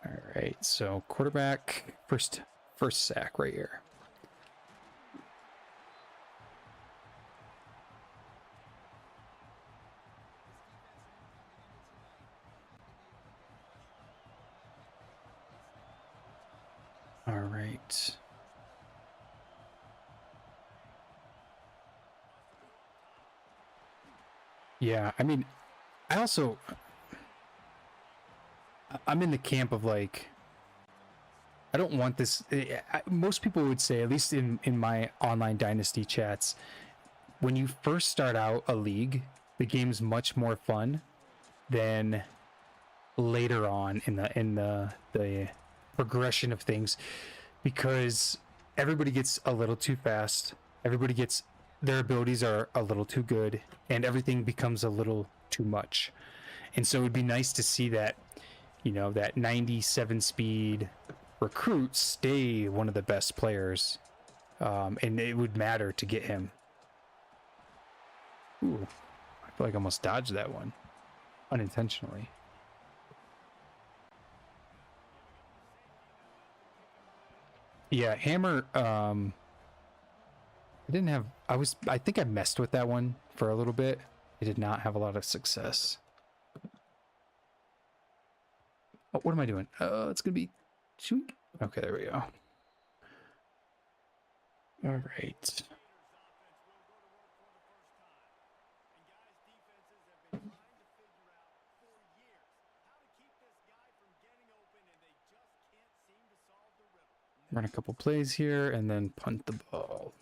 All right, so quarterback, first sack right here. All right. Yeah, I mean, I'm in the camp of like, I don't want this. Most people would say, at least in my online dynasty chats, when you first start out a league, the game's much more fun than later on in the progression of things, because everybody gets a little too fast. Everybody gets, their abilities are a little too good, and everything becomes a little too much. And so it'd be nice to see that, you know, that 97 speed recruit stay one of the best players, and it would matter to get him. Ooh, I feel like I almost dodged that one unintentionally. Yeah, hammer. I didn't have. I think I messed with that one for a little bit. I did not have a lot of success. Oh, what am I doing? It's gonna be. Okay, there we go. All right. Run a couple plays here and then punt the ball.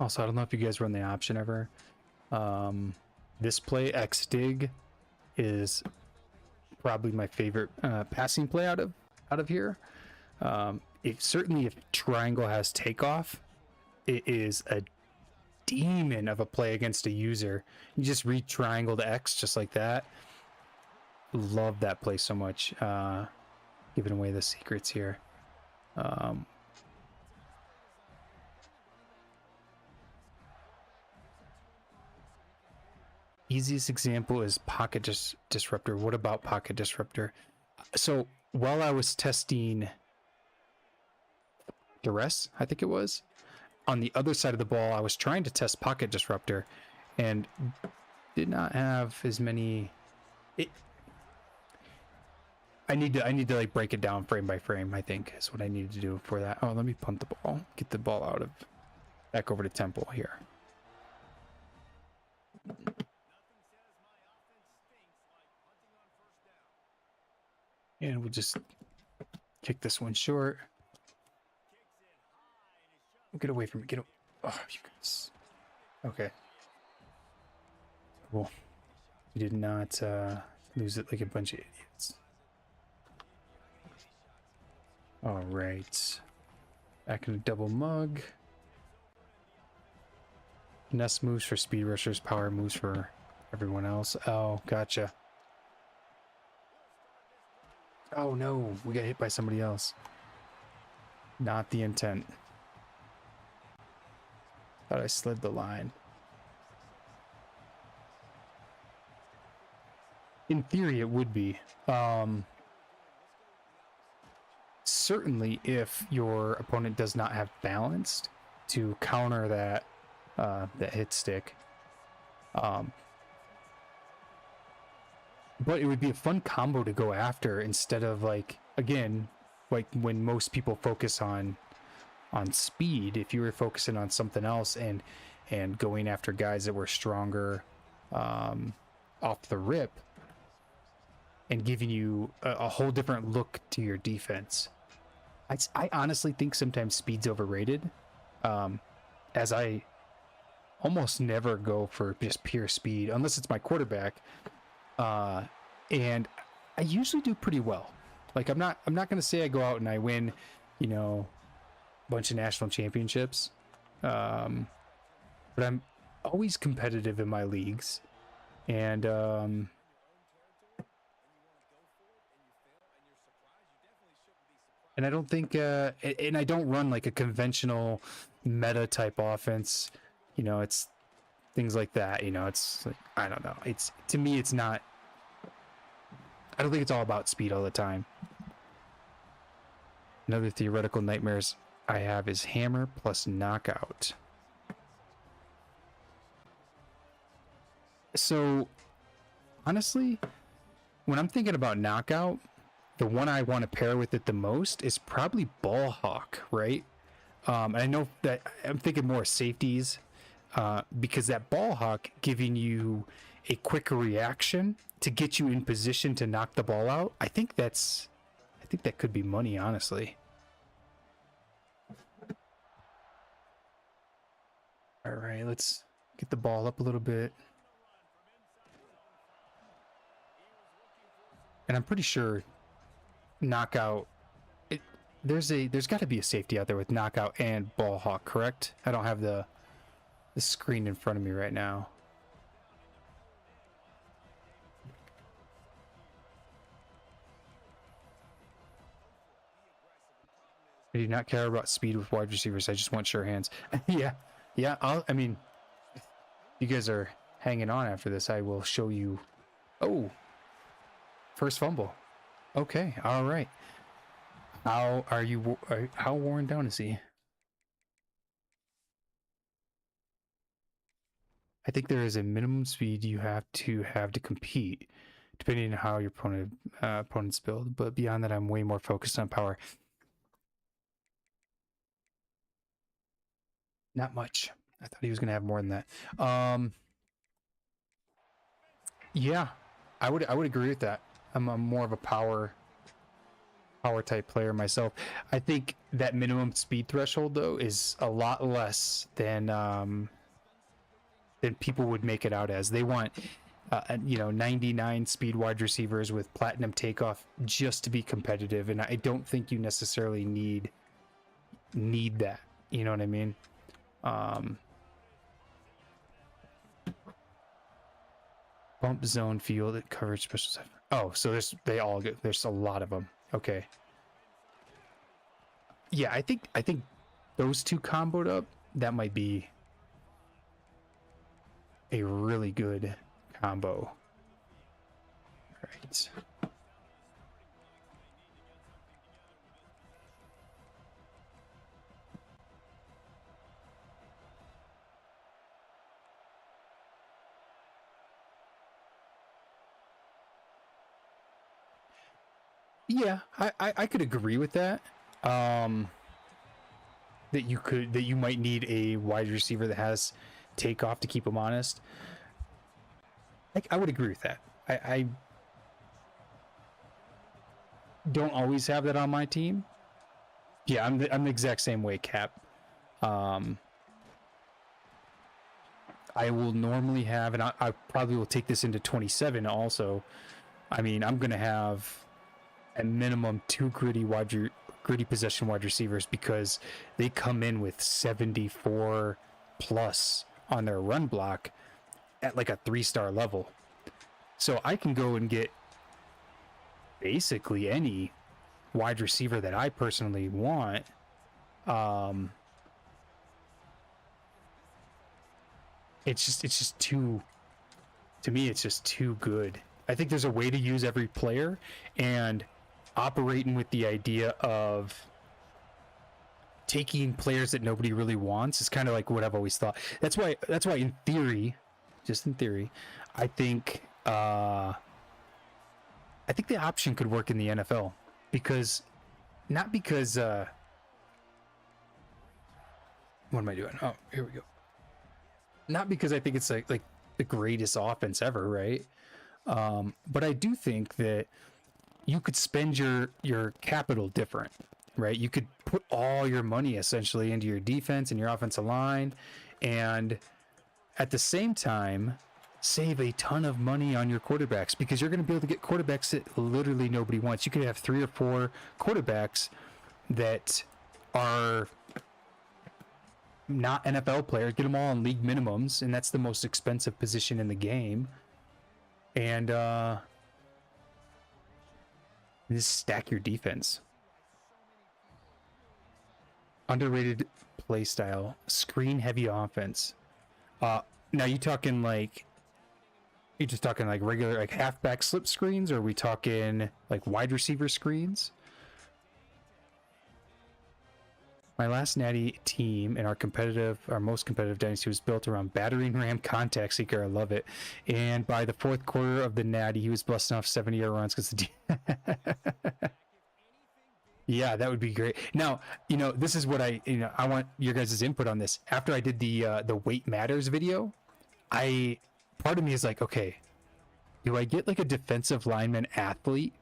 Also, I don't know if you guys run the option ever. This play, X dig, is probably my favorite passing play out of here. Certainly if triangle has takeoff, it is a demon of a play against a user. You just read triangle to X just like that. Love that play so much. Giving away the secrets here. Easiest example is pocket disruptor. What about pocket disruptor? So while I was testing duress, I think it was. On the other side of the ball, I was trying to test pocket disruptor and did not have as many. I need to like break it down frame by frame, I think is what I needed to do for that. Oh, let me punt the ball. Get the ball out of back over to Temple here. And we'll just kick this one short. Get away from me. Get away. Oh, you guys. Okay. Cool. We did not lose it like a bunch of idiots. All right. Back in a double mug. Finesse moves for speed rushers. Power moves for everyone else. Oh, gotcha. Oh no, we got hit by somebody else. Not the intent. Thought I slid the line. In theory, it would be. Certainly, if your opponent does not have balanced to counter that that hit stick. But it would be a fun combo to go after instead of like, again, like when most people focus on speed. If you were focusing on something else and going after guys that were stronger off the rip and giving you a whole different look to your defense. I honestly think sometimes speed's overrated, as I almost never go for just pure speed unless it's my quarterback, and I usually do pretty well. Like I'm not going to say I go out and I win, you know, a bunch of national championships, but I'm always competitive in my leagues, and I don't think, and I don't run like a conventional meta type offense. You know, it's things like that. You know, it's like, I don't know. It's, to me, it's not, I don't think it's all about speed all the time. Another theoretical nightmares I have is hammer plus knockout. So, honestly, when I'm thinking about knockout, the one I want to pair with it the most is probably ball hawk, right? And I know that I'm thinking more safeties, because that ball hawk giving you a quicker reaction to get you in position to knock the ball out. I think that could be money, honestly. All right, let's get the ball up a little bit. And I'm pretty sure knockout, there's got to be a safety out there with knockout and ball hawk, correct? I don't have the screen in front of me right now. I do not care about speed with wide receivers. I just want sure hands. Yeah. I mean, if you guys are hanging on after this, I will show you. Oh, first fumble. Okay. All right. How are you? How worn down is he? I think there is a minimum speed you have to compete, depending on how your opponent's build. But beyond that, I'm way more focused on power. Not much. I thought he was going to have more than that. Yeah, I would agree with that. I'm more of a power type player myself. I think that minimum speed threshold though is a lot less than people would make it out as. They want 99 speed wide receivers with platinum takeoff just to be competitive, and I don't think you necessarily need that. You know what I mean? Bump zone field coverage special stuff. Oh, so there's a lot of them. Okay. Yeah, I think those two comboed up, that might be a really good combo. Right. Yeah, I could agree with that. That you might need a wide receiver that has takeoff to keep him honest. I would agree with that. I don't always have that on my team. Yeah, I'm the exact same way, Cap. Um, I will normally have, and I probably will take this into 27 also. I mean, I'm going to have at minimum two gritty possession wide receivers because they come in with 74 plus on their run block at like a 3-star level. So I can go and get basically any wide receiver that I personally want. Um, it's just too, to me, it's just too good. I think there's a way to use every player, and operating with the idea of taking players that nobody really wants is kind of like what I've always thought. That's why in theory, just in theory, I think the option could work in the NFL because not because what am I doing? Oh, here we go. Not because I think it's like the greatest offense ever, right? But I do think that you could spend your capital different, right? You could put all your money essentially into your defense and your offensive line, and at the same time save a ton of money on your quarterbacks because you're going to be able to get quarterbacks that literally nobody wants. You could have 3 or 4 quarterbacks that are not NFL players, get them all on league minimums, and that's the most expensive position in the game. And just stack your defense. Underrated play style, screen heavy offense. Now you talking like you just talking like regular like halfback slip screens, or are we talking like wide receiver screens? My last natty team in our most competitive dynasty was built around battering ram contact seeker. I love it. And by the 4th quarter of the natty, he was busting off 70-yard runs because the yeah, that would be great. Now, this is what I want your guys' input on this. After I did the weight matters video, part of me is like, okay, do I get like a defensive lineman athlete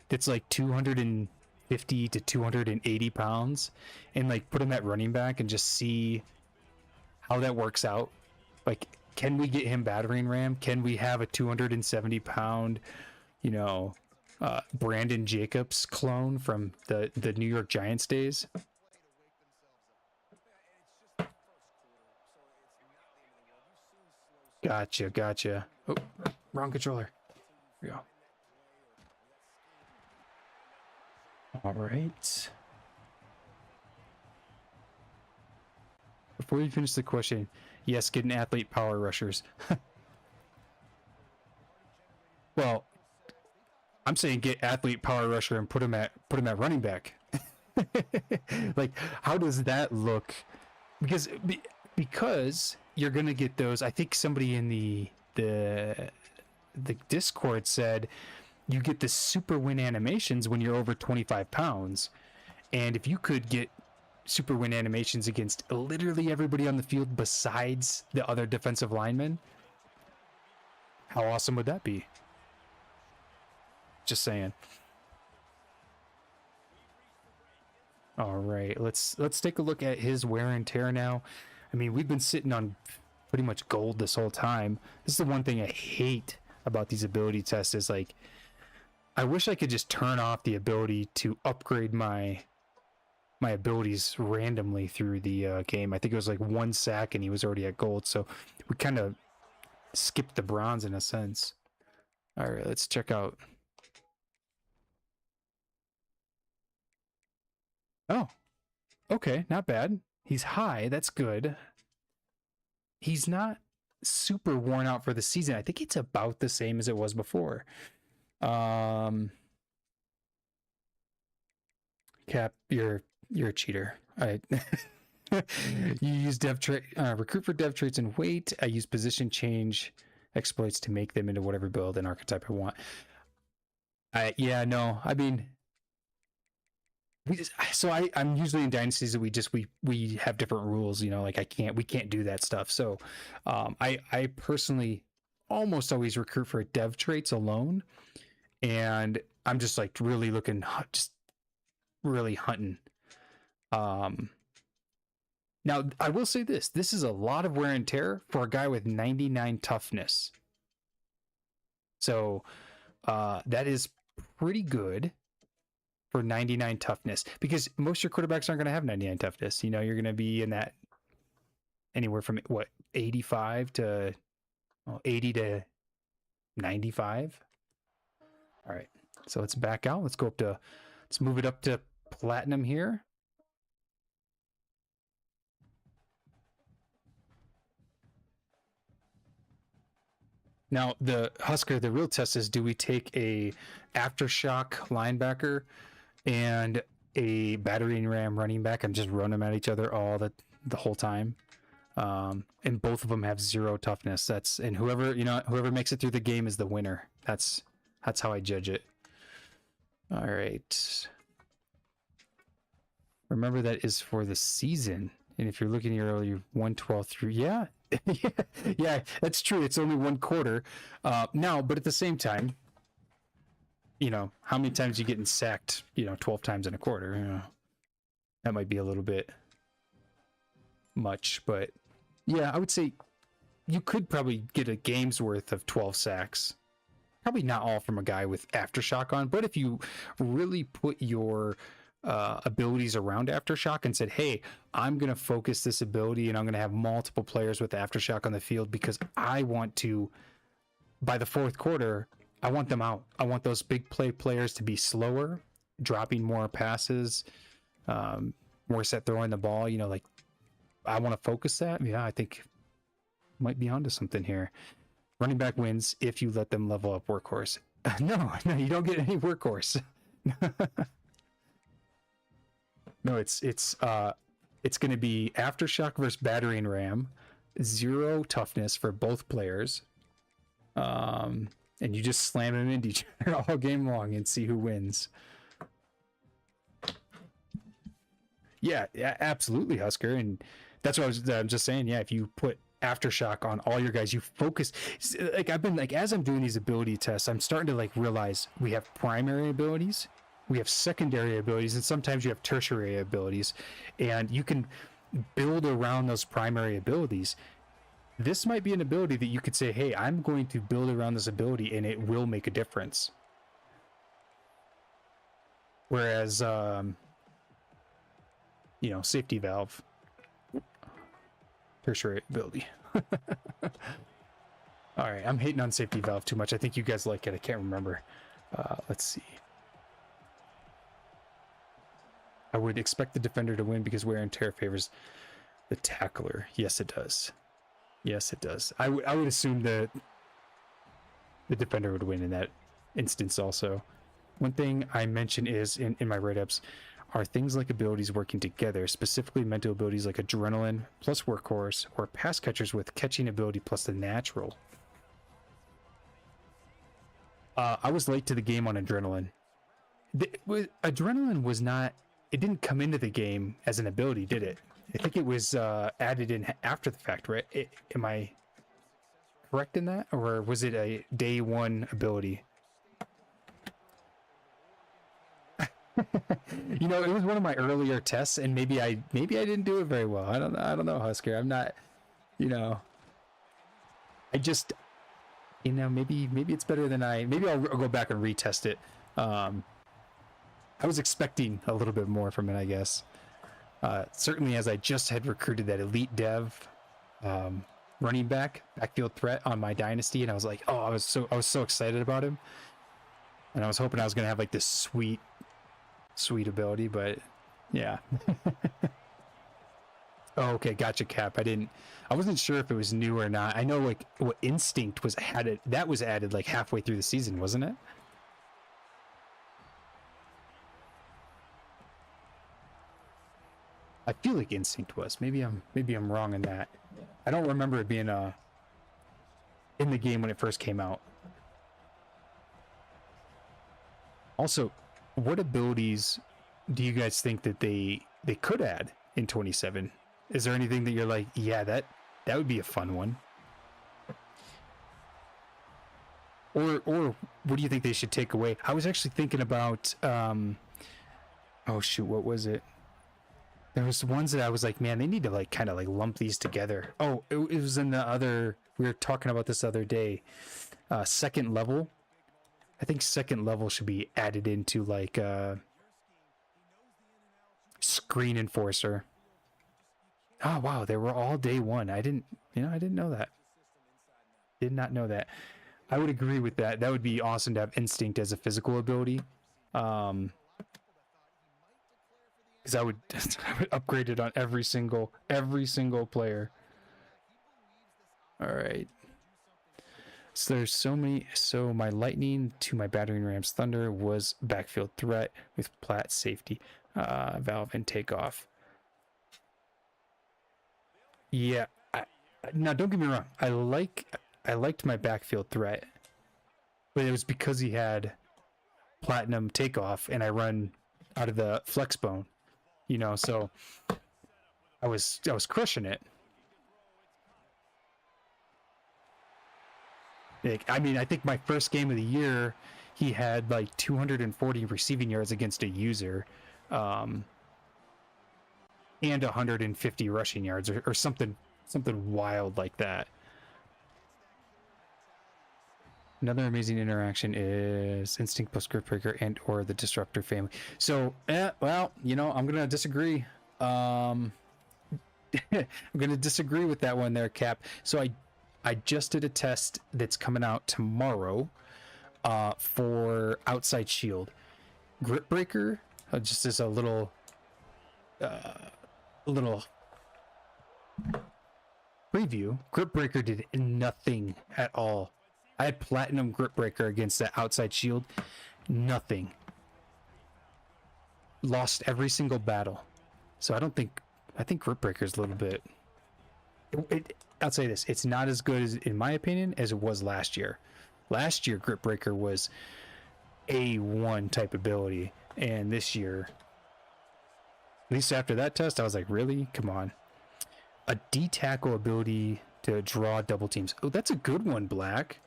that's like 250 to 280 pounds and like put him at running back and just see how that works out? Like, can we get him battering ram? Can we have a 270-pound, Brandon Jacobs clone from the New York Giants days? Gotcha. Oh, wrong controller. Here we go. All right. Before you finish the question, yes, get an athlete power rushers. Well, I'm saying get athlete power rusher and put him at running back. Like, how does that look? Because you're gonna get those. I think somebody in the Discord said you get the super win animations when you're over 25 pounds, and if you could get super win animations against literally everybody on the field besides the other defensive linemen, how awesome would that be? Just saying. All right, let's take a look at his wear and tear now. I mean, we've been sitting on pretty much gold this whole time. This is the one thing I hate about these ability tests is like, I wish I could just turn off the ability to upgrade my abilities randomly through the game. I think it was like 1 sack and he was already at gold, so we kind of skipped the bronze in a sense. All right, let's check out. Oh, okay, not bad. He's high, that's good. He's not super worn out for the season. I think it's about the same as it was before. Cap, you're a cheater. You use recruit for dev traits and wait. I use position change exploits to make them into whatever build and archetype I want. Yeah, no, I mean, we just so I'm usually in dynasties that we have different rules, you know, like we can't do that stuff. So I personally almost always recruit for dev traits alone, and I'm just like really looking, just really hunting. um Now I will say this is a lot of wear and tear for a guy with 99 toughness. So that is pretty good for 99 toughness, because most of your quarterbacks aren't going to have 99 toughness. You know, you're going to be in that anywhere from what, 85 to, well, 80 to 95. All right. So let's back out. Let's move it up to platinum here. Now the Husker, the real test is, do we take a Aftershock linebacker and a battering ram running back and just run them at each other the whole time? And both of them have 0 toughness. And whoever makes it through the game is the winner. That's how I judge it. All right. Remember, that is for the season. And if you're looking here earlier, 112 through, yeah, yeah, that's true. It's only 1 quarter. Now, but at the same time, you know, how many times are you getting sacked? 12 times in a quarter. That might be a little bit much, but yeah, I would say you could probably get a game's worth of 12 sacks. Probably not all from a guy with Aftershock on, but if you really put your abilities around Aftershock and said, hey, I'm going to focus this ability and I'm going to have multiple players with Aftershock on the field because I want to, by the 4th quarter, I want them out. I want those big play players to be slower, dropping more passes, more set throwing the ball, like I want to focus that. Yeah, I think might be onto something here. Running back wins if you let them level up workhorse. No, you don't get any workhorse. No, it's going to be Aftershock versus battering ram, 0 toughness for both players, and you just slam them into each other all game long and see who wins. Yeah, absolutely, Husker, and that's what I'm just saying. Yeah, if you put Aftershock on all your guys, you focus. Like I've been like, as I'm doing these ability tests, I'm starting to like realize we have primary abilities, we have secondary abilities, and sometimes you have tertiary abilities, and you can build around those primary abilities. This might be an ability that you could say, hey, I'm going to build around this ability and it will make a difference. Whereas safety valve, tertiary ability. All right, I'm hating on safety valve too much. I think you guys like it. I can't remember. Let's see. I would expect the defender to win because wear and tear favors the tackler. Yes, it does. Yes, it does. I would assume that the defender would win in that instance also. One thing I mentioned is in my write-ups are things like abilities working together, specifically mental abilities like adrenaline plus workhorse, or pass catchers with catching ability plus the natural. I was late to the game on adrenaline. Adrenaline was not, it didn't come into the game as an ability, did it? I think it was added in after the fact, right? Am I correct in that? Or was it a day 1 ability? It was one of my earlier tests, and maybe I didn't do it very well. I don't know, Husker. I'm not, I just, maybe it's better than maybe I'll go back and retest it. I was expecting a little bit more from it, I guess. Certainly, as I just had recruited that elite dev running backfield threat on my dynasty, and I was like, oh, I was so excited about him, and I was hoping I was gonna have like this sweet ability, but yeah. Oh, okay, gotcha, Cap. I wasn't sure if it was new or not. I know like what Instinct was added. That was added like halfway through the season, wasn't it? I feel like Instinct was. Maybe I'm wrong in that. I don't remember it being in the game when it first came out. Also, what abilities do you guys think that they could add in 27? Is there anything that you're like, yeah, that would be a fun one? Or what do you think they should take away? I was actually thinking about oh shoot, what was it? There was ones that I was like, man, they need to like kind of like lump these together. Oh, it was in the other, we were talking about this the other day. Second level. I think second level should be added into like screen enforcer. Oh wow, they were all day one. I didn't know that. Did not know that. I would agree with that. That would be awesome to have instinct as a physical ability. Because I would upgrade it on every single player. All right. So there's so many. So my lightning to my battering ram's thunder was backfield threat with plat safety valve and takeoff. Yeah. Now don't get me wrong. I liked my backfield threat, but it was because he had platinum takeoff and I run out of the flex bone, so I was crushing it. Like, I mean, I think my first game of the year, he had like 240 receiving yards against a user, and 150 rushing yards or something wild like that. Another amazing interaction is Instinct plus Grip Breaker and or the Disruptor family. So, well, I'm going to disagree. I'm going to disagree with that one there, Cap. So I just did a test that's coming out tomorrow for Outside Shield. Grip Breaker, just as a little preview, Grip Breaker did nothing at all. I had platinum Grip Breaker against that Outside Shield. Nothing. Lost every single battle. So I think Grip Breaker is a little bit... I'll say this. It's not as good, as, in my opinion, as it was last year. Last year, Grip Breaker was A1 type ability. And this year, at least after that test, I was like, really? Come on. A D-tackle ability to draw double teams. Oh, that's a good one, Black.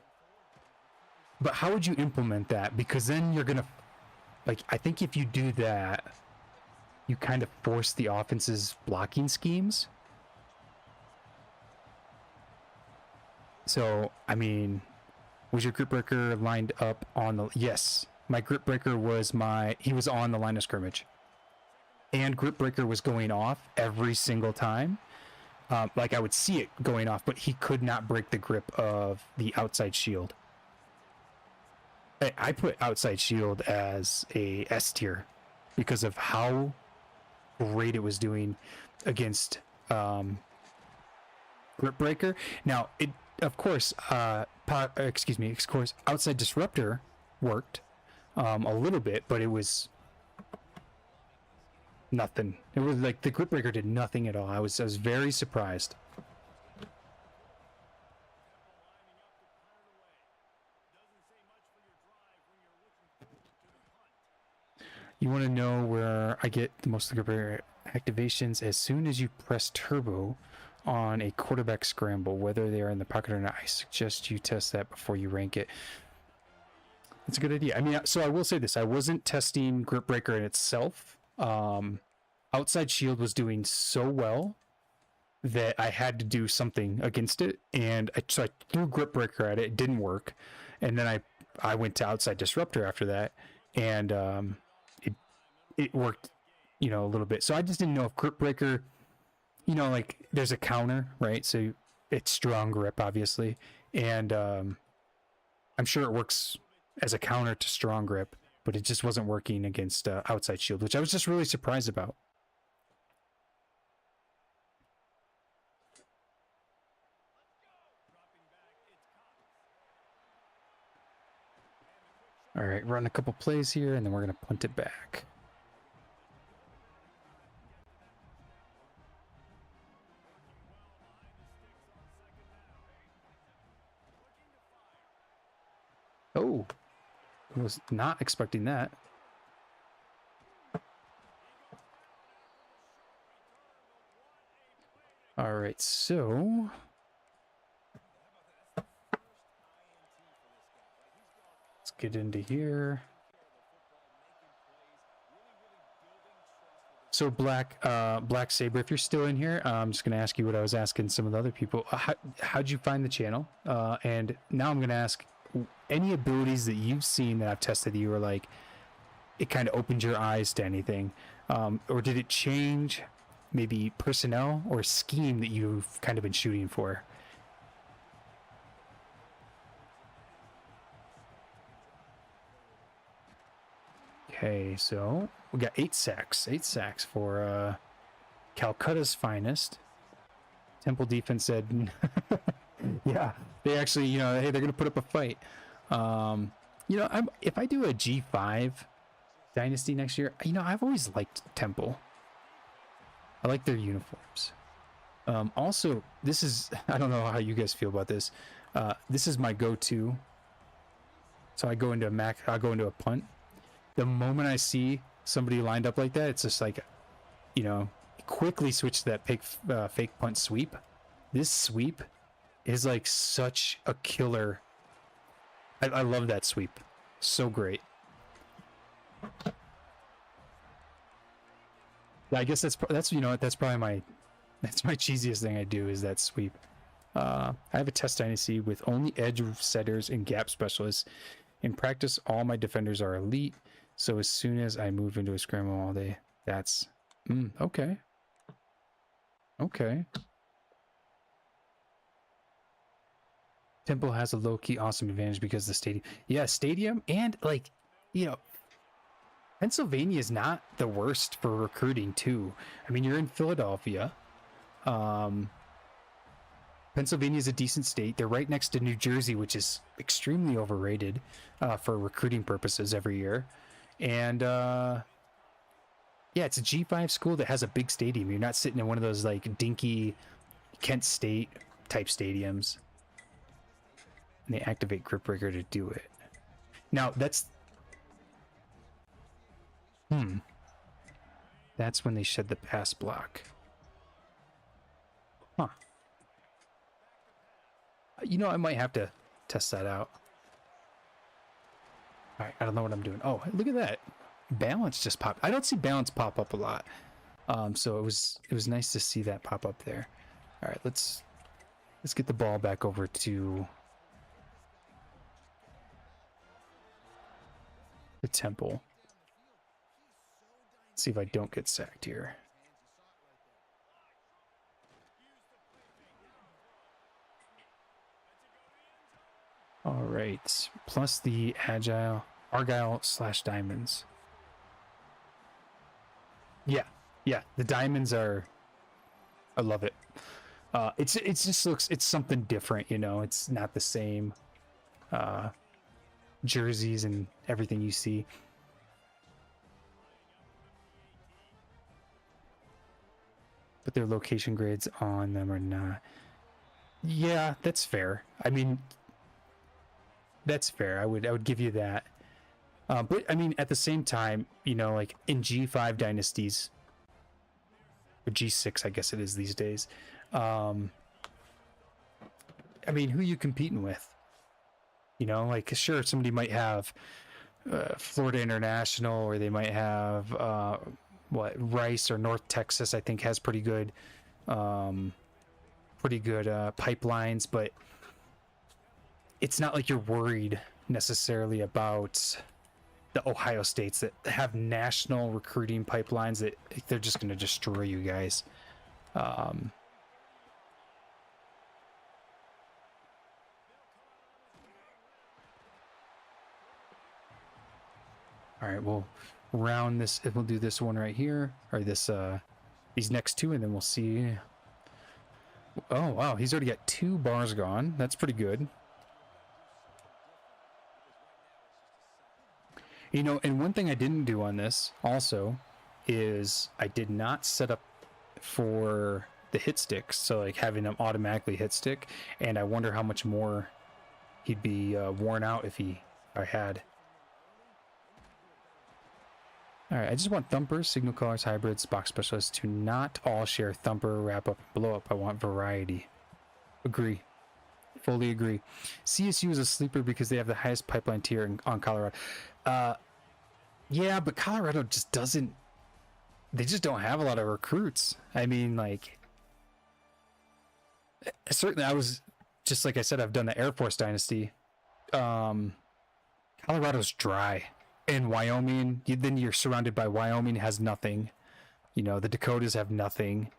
But how would you implement that? Because then you're going to... Like, I think if you do that, you kind of force the offense's blocking schemes. So, I mean, was your Grip Breaker lined up on the... Yes. My Grip Breaker was he was on the line of scrimmage. And Grip Breaker was going off every single time. Like, I would see it going off, but he could not break the grip of the Outside Shield. I put Outside Shield as a S tier because of how great it was doing against Grip Breaker. Now, of course, Outside Disruptor worked a little bit, but it was nothing. It was like the Grip Breaker did nothing at all. I was very surprised. You want to know where I get the most Grip Breaker activations? As soon as you press turbo on a quarterback scramble, whether they are in the pocket or not, I suggest you test that before you rank it. That's a good idea. I mean, so I will say this. I wasn't testing Grip Breaker in itself. Outside Shield was doing so well that I had to do something against it. And so I threw Grip Breaker at it. It didn't work. And then I went to Outside Disruptor after that. And it worked, a little bit. So I just didn't know if Grip Breaker, like there's a counter, right? So it's strong grip, obviously. And I'm sure it works as a counter to strong grip, but it just wasn't working against Outside Shield, which I was just really surprised about. All right, run a couple plays here, and then we're going to punt it back. Oh, Was not expecting that. All right, so let's get into here. So Black Saber, if you're still in here, I'm just going to ask you what I was asking some of the other people. How'd you find the channel? And now I'm going to ask any abilities that you've seen that I've tested that you were like, it kind of opened your eyes to anything, or did it change maybe personnel or scheme that you've kind of been shooting for? Okay, so we got 8 sacks for Calcutta's finest. Temple defense said, yeah, they actually, you know, hey, they're gonna put up a fight. You know, if I do a G5 dynasty next year, you know, I've always liked Temple. I like their uniforms. Also, this is, I don't know how you guys feel about this. This is my go-to. So I go into a punt. The moment I see somebody lined up like that, it's just like, you know, quickly switch to that fake punt sweep. This sweep is like such a killer. I love that sweep. So great. I guess that's you know that's probably my cheesiest thing I do is that sweep. I have a test dynasty with only edge setters and gap specialists. In practice, all my defenders are elite. So as soon as I move into a scramble all day, that's okay. Okay. Temple has a low-key awesome advantage because of the stadium. Yeah, stadium and like, you know, Pennsylvania is not the worst for recruiting too. I mean, you're in Philadelphia. Pennsylvania is a decent state. They're right next to New Jersey, which is extremely overrated for recruiting purposes every year. And yeah, it's a G5 school that has a big stadium. You're not sitting in one of those like dinky Kent State type stadiums. And they activate Grip Breaker to do it. Now that's that's when they shed the pass block. Huh. You know, I might have to test that out. All right, I don't know what I'm doing. Oh, look at that. Balance just popped. I don't see balance pop up a lot. So it was nice to see that pop up there. All right, let's get the ball back over to the Temple. Let's see if I don't get sacked here. All right, plus the Argyle/Diamonds. Yeah, the diamonds are. I love it. It just looks. It's something different, you know. It's not the same jerseys and everything you see. But their location grades on them are not. Yeah, that's fair. I mean, that's fair. I would give you that. But I mean, at the same time, you know, like in G5 dynasties, or G6, I guess it is these days. I mean, who are you competing with? You know, like sure, somebody might have Florida International, or they might have Rice or North Texas. I think has pretty good pipelines, but it's not like you're worried necessarily about the Ohio States that have national recruiting pipelines that they're just going to destroy you guys. All right, we'll round this. We'll do this one right here, or this these next two, and then we'll see. Oh wow, he's already got 2 bars gone. That's pretty good. You know, and one thing I didn't do on this also is I did not set up for the hit sticks, so like having them automatically hit stick, and I wonder how much more he'd be worn out if I had All right, I just want thumpers, signal callers, hybrids, box specialists to not all share thumper, wrap up, and blow up. I want variety. Agree. Fully agree. CSU is a sleeper because they have the highest pipeline tier on Colorado. Yeah, but Colorado just doesn't. They just don't have a lot of recruits. I mean, like, certainly I was, just like I said, I've done the Air Force Dynasty. Colorado's dry. And Wyoming, then you're surrounded by Wyoming has nothing. You know, the Dakotas have nothing.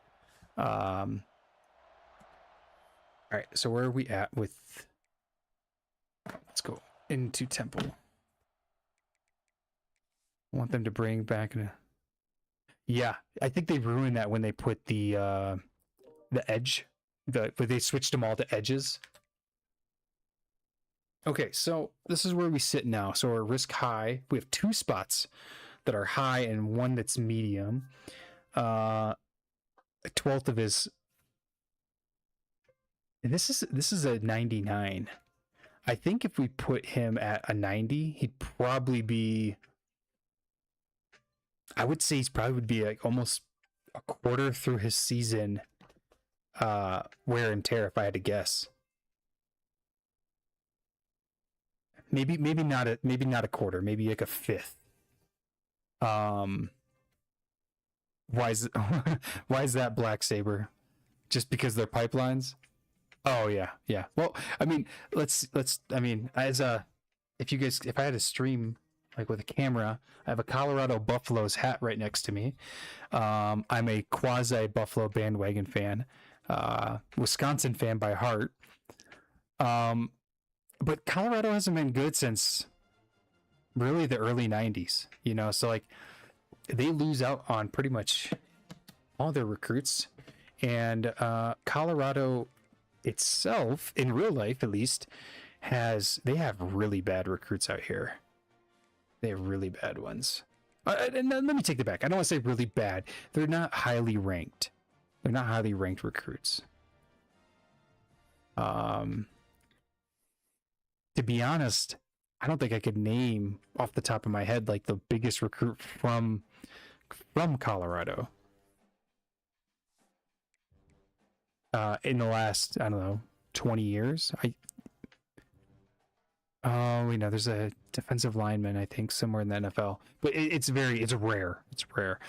All right, so where are we at with... Let's go into Temple. I want them to bring back... Yeah, I think they ruined that when they put the edge. Where they switched them all to edges. Okay, so this is where we sit now. So our risk high. We have 2 spots that are high and 1 that's medium. A 12th of his... And this is a 99. I think if we put him at a 90, he'd probably be... I would say he's probably would be like almost a quarter through his season wear and tear, if I had to guess. Maybe not a quarter, maybe like a fifth. Why is that, Black Saber? Just because they're pipelines? Oh yeah. Well, I mean, let's I mean, as if I had a stream like with a camera, I have a Colorado Buffaloes hat right next to me. I'm a quasi Buffalo bandwagon fan, Wisconsin fan by heart. But Colorado hasn't been good since really the early 90s, you know, so like they lose out on pretty much all their recruits. And Colorado itself, in real life at least, they have really bad recruits out here. They have really bad ones. And let me take that back. I don't want to say really bad. They're not highly ranked. They're not highly ranked recruits. To be honest, I don't think I could name off the top of my head like the biggest recruit from Colorado. In the last, I don't know, 20 years. There's a defensive lineman, I think, somewhere in the NFL, but it's rare. It's rare.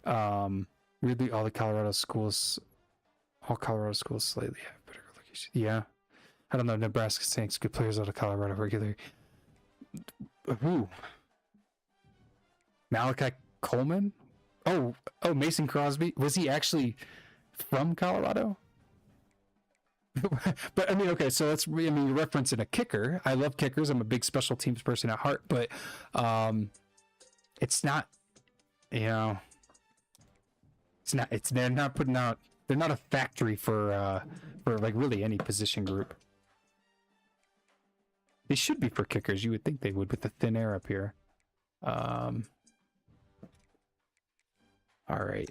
Really, all Colorado schools slightly have better location. Yeah. I don't know. Nebraska takes good players out of Colorado regularly. Who? Malachi Coleman? Oh, Mason Crosby. Was he actually from Colorado? But I mean, okay, so you're referencing a kicker. I love kickers. I'm a big special teams person at heart, but it's not, they're not a factory for like really any position group. They should be for kickers. You would think they would with the thin air up here. All right,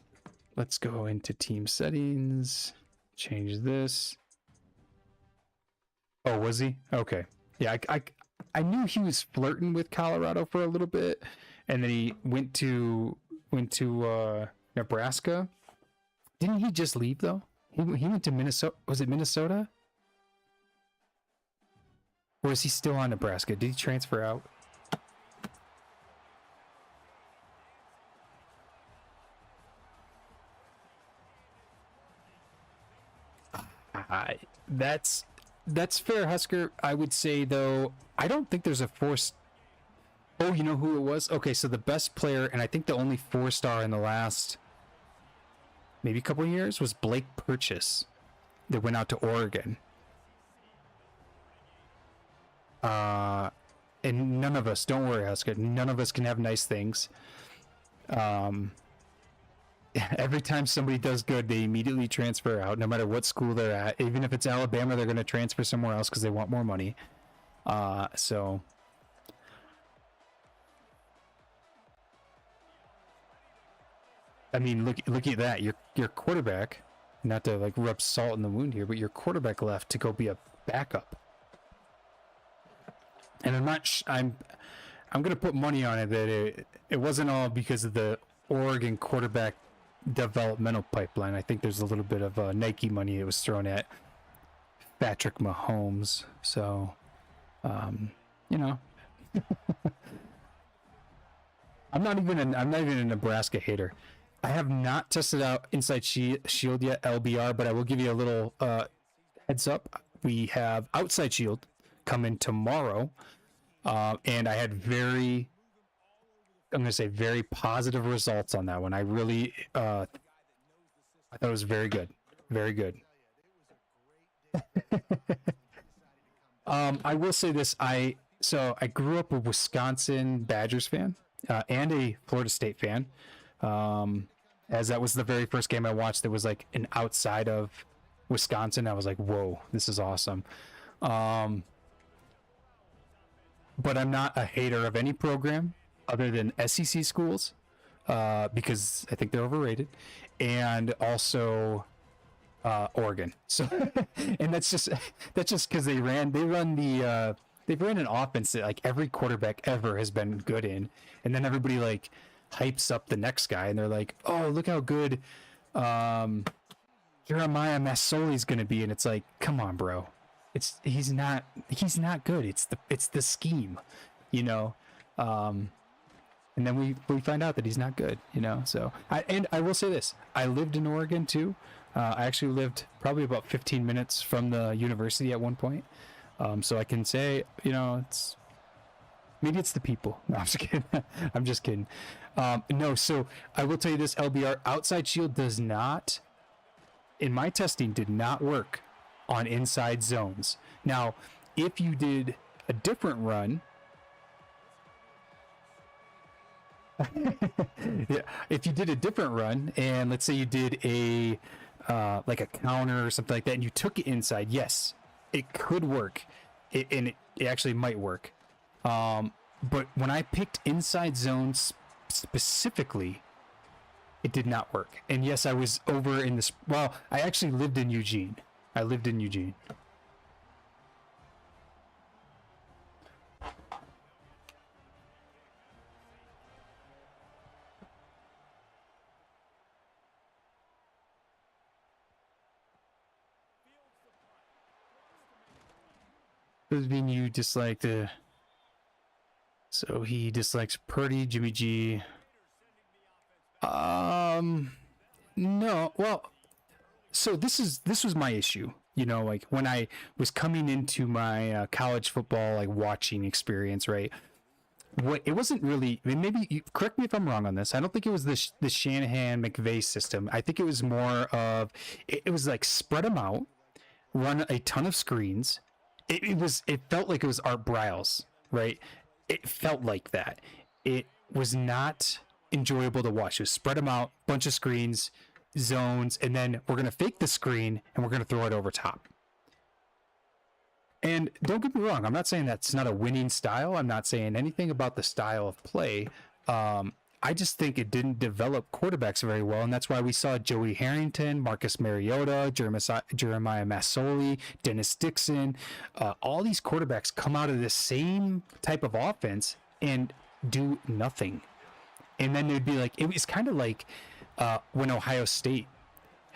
let's go into team settings. Change this. Oh, was he? Okay. Yeah, I knew he was flirting with Colorado for a little bit, and then he went to Nebraska. Didn't he just leave though? He went to Minnesota. Was it Minnesota? Or is he still on Nebraska? Did he transfer out? That's fair, Husker. I would say, though, I don't think there's a forced... Oh, you know who it was? Okay, so the best player, and I think the only 4-star in the last maybe a couple of years, was Blake Purchase that went out to Oregon. And none of us, don't worry, Husker, none of us can have nice things. Every time somebody does good, they immediately transfer out, no matter what school they're at. Even if it's Alabama, they're going to transfer somewhere else because they want more money. So I mean, look at that. Your quarterback, not to like rub salt in the wound here, but your quarterback left to go be a backup. And I'm I'm gonna put money on it that it wasn't all because of the Oregon quarterback developmental pipeline. I think there's a little bit of Nike money that was thrown at Patrick Mahomes. So, you know, I'm not even a Nebraska hater. I have not tested out Inside Shield yet, LBR, but I will give you a little heads up. We have Outside Shield coming tomorrow, and I had I'm going to say very positive results on that one. I really, I thought it was very good, very good. I will say this: I grew up a Wisconsin Badgers fan and a Florida State fan. As that was the very first game I watched that was like an outside of Wisconsin. I was like, whoa, this is awesome. But I'm not a hater of any program other than SEC schools, because I think they're overrated, and also Oregon. So, and that's just because they've ran an offense that like every quarterback ever has been good in, and then everybody like hypes up the next guy, and they're like, oh, look how good Jeremiah Masoli's going to be, and it's like, come on, bro, he's not good. It's the scheme, you know. And then we find out that he's not good, you know. So I will say this: I lived in Oregon too. I actually lived probably about 15 minutes from the university at one point. So I can say, you know, maybe it's the people. No, I'm just kidding. I'm just kidding. No, so I will tell you this: LBR Outside Shield does not, in my testing, did not work on inside zones. Now, if you did a different run, yeah, if you did a different run, and let's say you did a like a counter or something like that, and you took it inside, yes, it could work, and it actually might work. But when I picked inside zones specifically, it did not work. And yes, I was over in this. Well, I actually lived in Eugene. I lived in Eugene. Does mean you dislike the? So he dislikes Purdy, Jimmy G. No. Well, so this was my issue. You know, like when I was coming into my college football like watching experience, right? It wasn't really. I mean, maybe correct me if I'm wrong on this. I don't think it was the Shanahan McVay system. I think it was more of it was like spread them out, run a ton of screens. It felt like it was Art Briles, right? It felt like that. It was not enjoyable to watch. It was spread them out, bunch of screens, zones, and then we're going to fake the screen and we're going to throw it over top. And don't get me wrong, I'm not saying that's not a winning style. I'm not saying anything about the style of play. I just think it didn't develop quarterbacks very well, and that's why we saw Joey Harrington, Marcus Mariota, Jeremiah Masoli, Dennis Dixon, all these quarterbacks come out of the same type of offense and do nothing. And then they'd be like, it was kind of like when Ohio State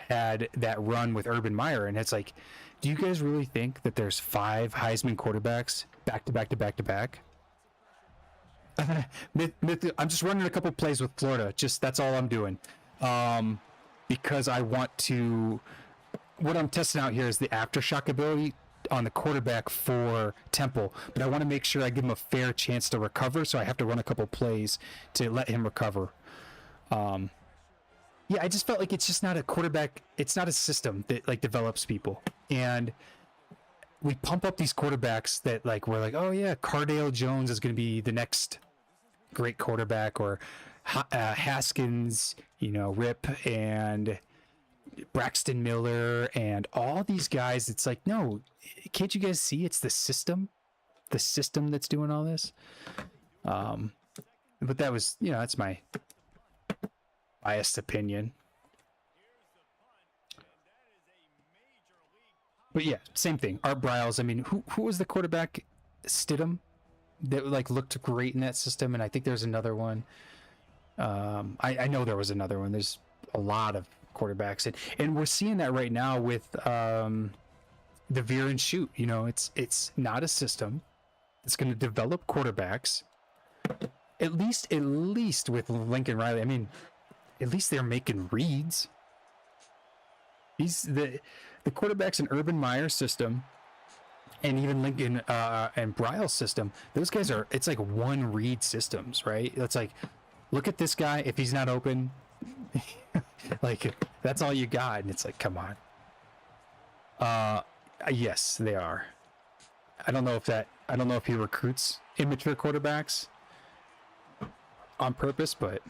had that run with Urban Meyer, and it's like, do you guys really think that there's 5 Heisman quarterbacks back to back to back to back? I'm just running a couple plays with Florida. Just that's all I'm doing, because I want to. What I'm testing out here is the aftershock ability on the quarterback for Temple, but I want to make sure I give him a fair chance to recover. So I have to run a couple plays to let him recover. Yeah, I just felt like it's just not a quarterback. It's not a system that like develops people, and we pump up these quarterbacks that like we're like, oh yeah, Cardale Jones is going to be the next great quarterback, or Haskins, you know, Rip, and Braxton Miller, and all these guys. It's like, no, can't you guys see it's the system that's doing all this? But that was, you know, that's my biased opinion. But yeah, same thing. Art Briles. I mean, who was the quarterback? Stidham. that like looked great in that system, and I think there's another one. I know there was another one. There's a lot of quarterbacks, and we're seeing that right now with the veer and shoot. You know, it's not a system. It's going to develop quarterbacks. At least with Lincoln Riley. I mean, at least they're making reads. He's the quarterbacks in Urban Meyer's system, and even Lincoln and Bryle's system. Those guys are. It's like one read systems, right? It's like, look at this guy. If he's not open, like that's all you got, and it's like, come on. Yes, they are. I don't know if he recruits immature quarterbacks on purpose, but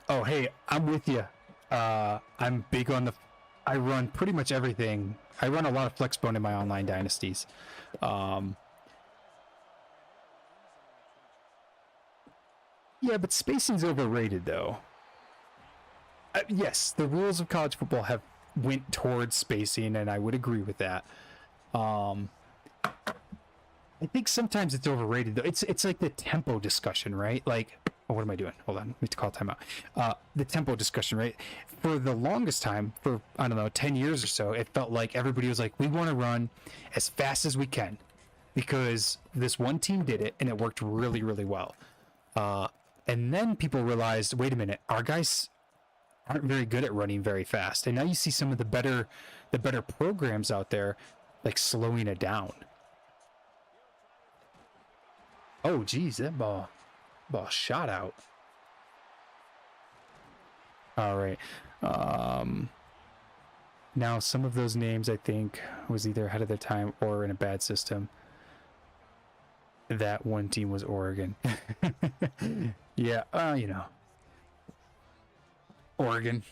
oh, hey, I'm with you. I'm big on I run pretty much everything. I run a lot of Flexbone in my online dynasties. Yeah, but spacing's overrated, though. Yes, the rules of college football have went towards spacing, and I would agree with that. I think sometimes it's overrated, though. It's like the tempo discussion, right? Like, oh, what am I doing? Hold on, let me call timeout. The tempo discussion, right? For the longest time, for I don't know, 10 years or so, it felt like everybody was like, we want to run as fast as we can because this one team did it and it worked really, really well. And then people realized, wait a minute, our guys aren't very good at running very fast. And now you see some of the better programs out there like slowing it down. Oh geez, that ball shot out. All right. Now some of those names I think was either ahead of their time or in a bad system. That one team was Oregon. Yeah, you know. Oregon.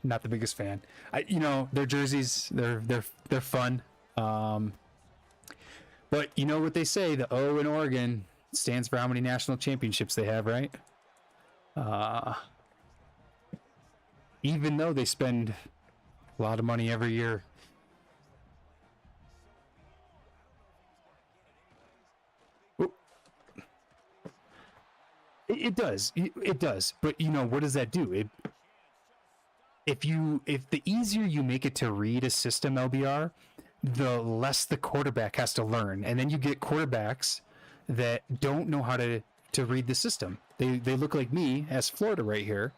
Not the biggest fan. Their jerseys, they're fun. But you know what they say, the O in Oregon stands for how many national championships they have, right? Even though they spend a lot of money every year. It does. It does. But what does that do? If the easier you make it to read a system LBR, the less the quarterback has to learn. And then you get quarterbacks that don't know how to read the system. They look like me as Florida right here,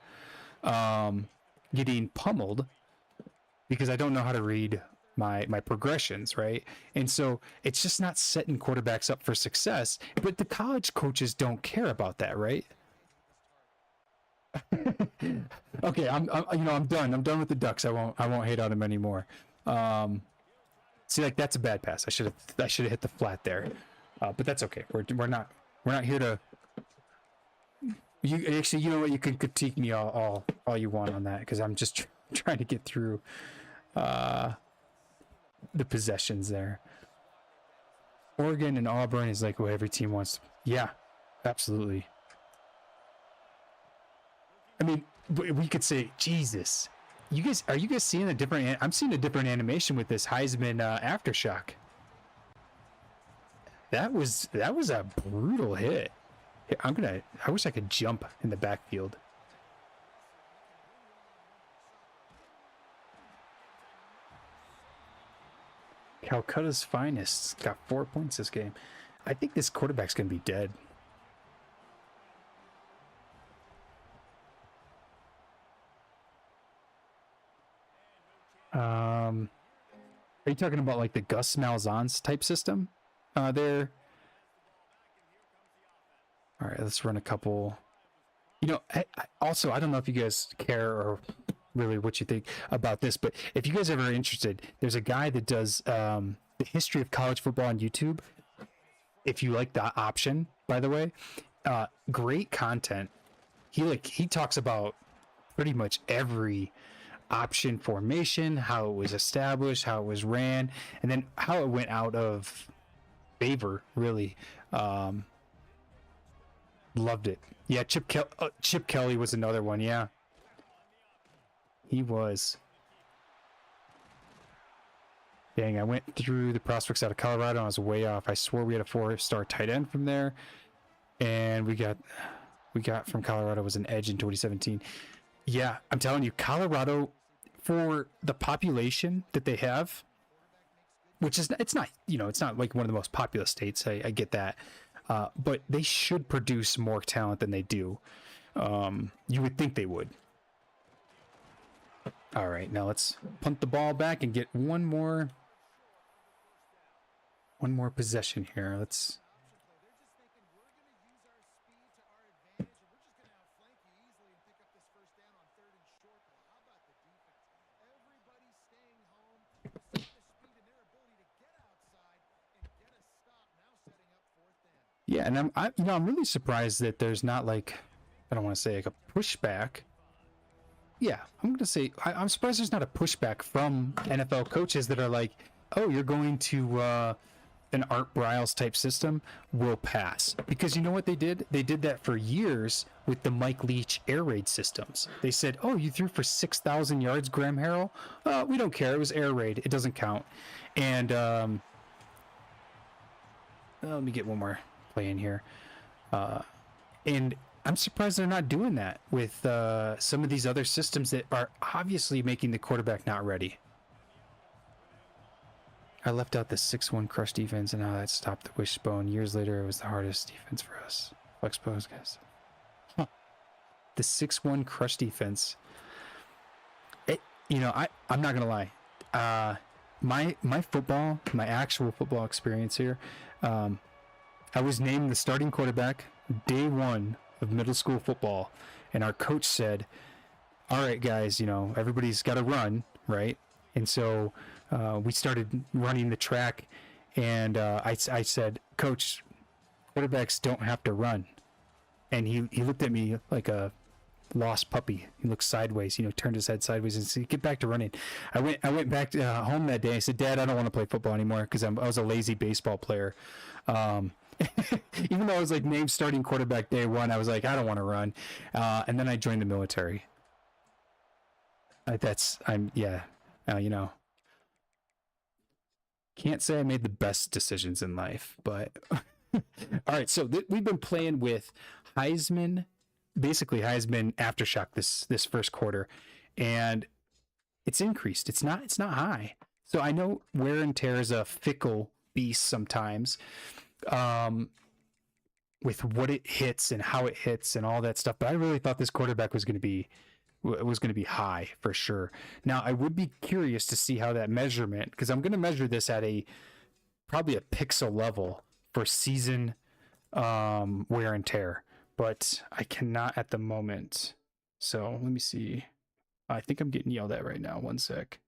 getting pummeled because I don't know how to read my progressions, right? And so it's just not setting quarterbacks up for success. But the college coaches don't care about that, right? Okay, I'm done. I'm done with the Ducks. I won't hate on them anymore. See, like that's a bad pass. I should have hit the flat there. But that's okay. We're not here to. You know what? You can critique me all you want on that because I'm just trying to get through the possessions there. Oregon and Auburn is like what every team wants. Yeah, absolutely. I mean, we could say, Jesus, are you guys seeing a different? I'm seeing a different animation with this Heisman Aftershock. That was a brutal hit. I wish I could jump in the backfield. Calcutta's finest got 4 points this game. I think this quarterback's gonna be dead. Are you talking about like the Gus Malzahn's type system? There. All right, let's run a couple. I don't know if you guys care or really what you think about this, but if you guys are ever interested, there's a guy that does the history of college football on YouTube. If you like that option, by the way, great content. He talks about pretty much every option formation, how it was established, how it was ran, and then how it went out of favor, really. Loved it. Yeah, Chip Kelly was another one. Yeah, he was. Dang, I went through the prospects out of Colorado. And I was way off. I swore we had a 4-star tight end from there, and we got from Colorado was an edge in 2017. Yeah, I'm telling you, Colorado, for the population that they have, which is it's not like one of the most populous states. I get that, but they should produce more talent than they do. You would think they would. All right, now let's punt the ball back and get one more possession here. Let's. Yeah, and I'm really surprised that there's not like, I don't want to say like a pushback. Yeah, I'm going to say I'm surprised there's not a pushback from NFL coaches that are like, oh, you're going to an Art Briles type system, we'll pass. Because you know what they did? They did that for years with the Mike Leach air raid systems. They said, oh, you threw for 6,000 yards, Graham Harrell? We don't care. It was air raid. It doesn't count. And let me get one more play in here. And I'm surprised they're not doing that with some of these other systems that are obviously making the quarterback not ready. I left out the 6-1 crush defense, and now that stopped the wishbone. Years later, it was the hardest defense for us. Flex pose, guys. Huh. The 6-1 crush defense. I'm not going to lie. My actual football experience here, I was named the starting quarterback day one of middle school football, and our coach said, all right, guys, everybody's got to run, right? And so we started running the track, and I said, Coach, quarterbacks don't have to run. And he looked at me like a lost puppy. He looked sideways, turned his head sideways and said, get back to running. I went back to home that day. I said, Dad, I don't want to play football anymore because I was a lazy baseball player. Even though I was like named starting quarterback day one, I was like, I don't want to run. And then I joined the military. Can't say I made the best decisions in life, but all right. So we've been playing with Heisman Aftershock this first quarter, and it's increased. It's not high. So I know wear and tear is a fickle beast sometimes, with what it hits and how it hits and all that stuff. But I really thought this quarterback was going to be high for sure. Now I would be curious to see how that measurement, because I'm going to measure this at probably a pixel level for season wear and tear, but I cannot at the moment. So let me see. I think I'm getting yelled at right now. One sec.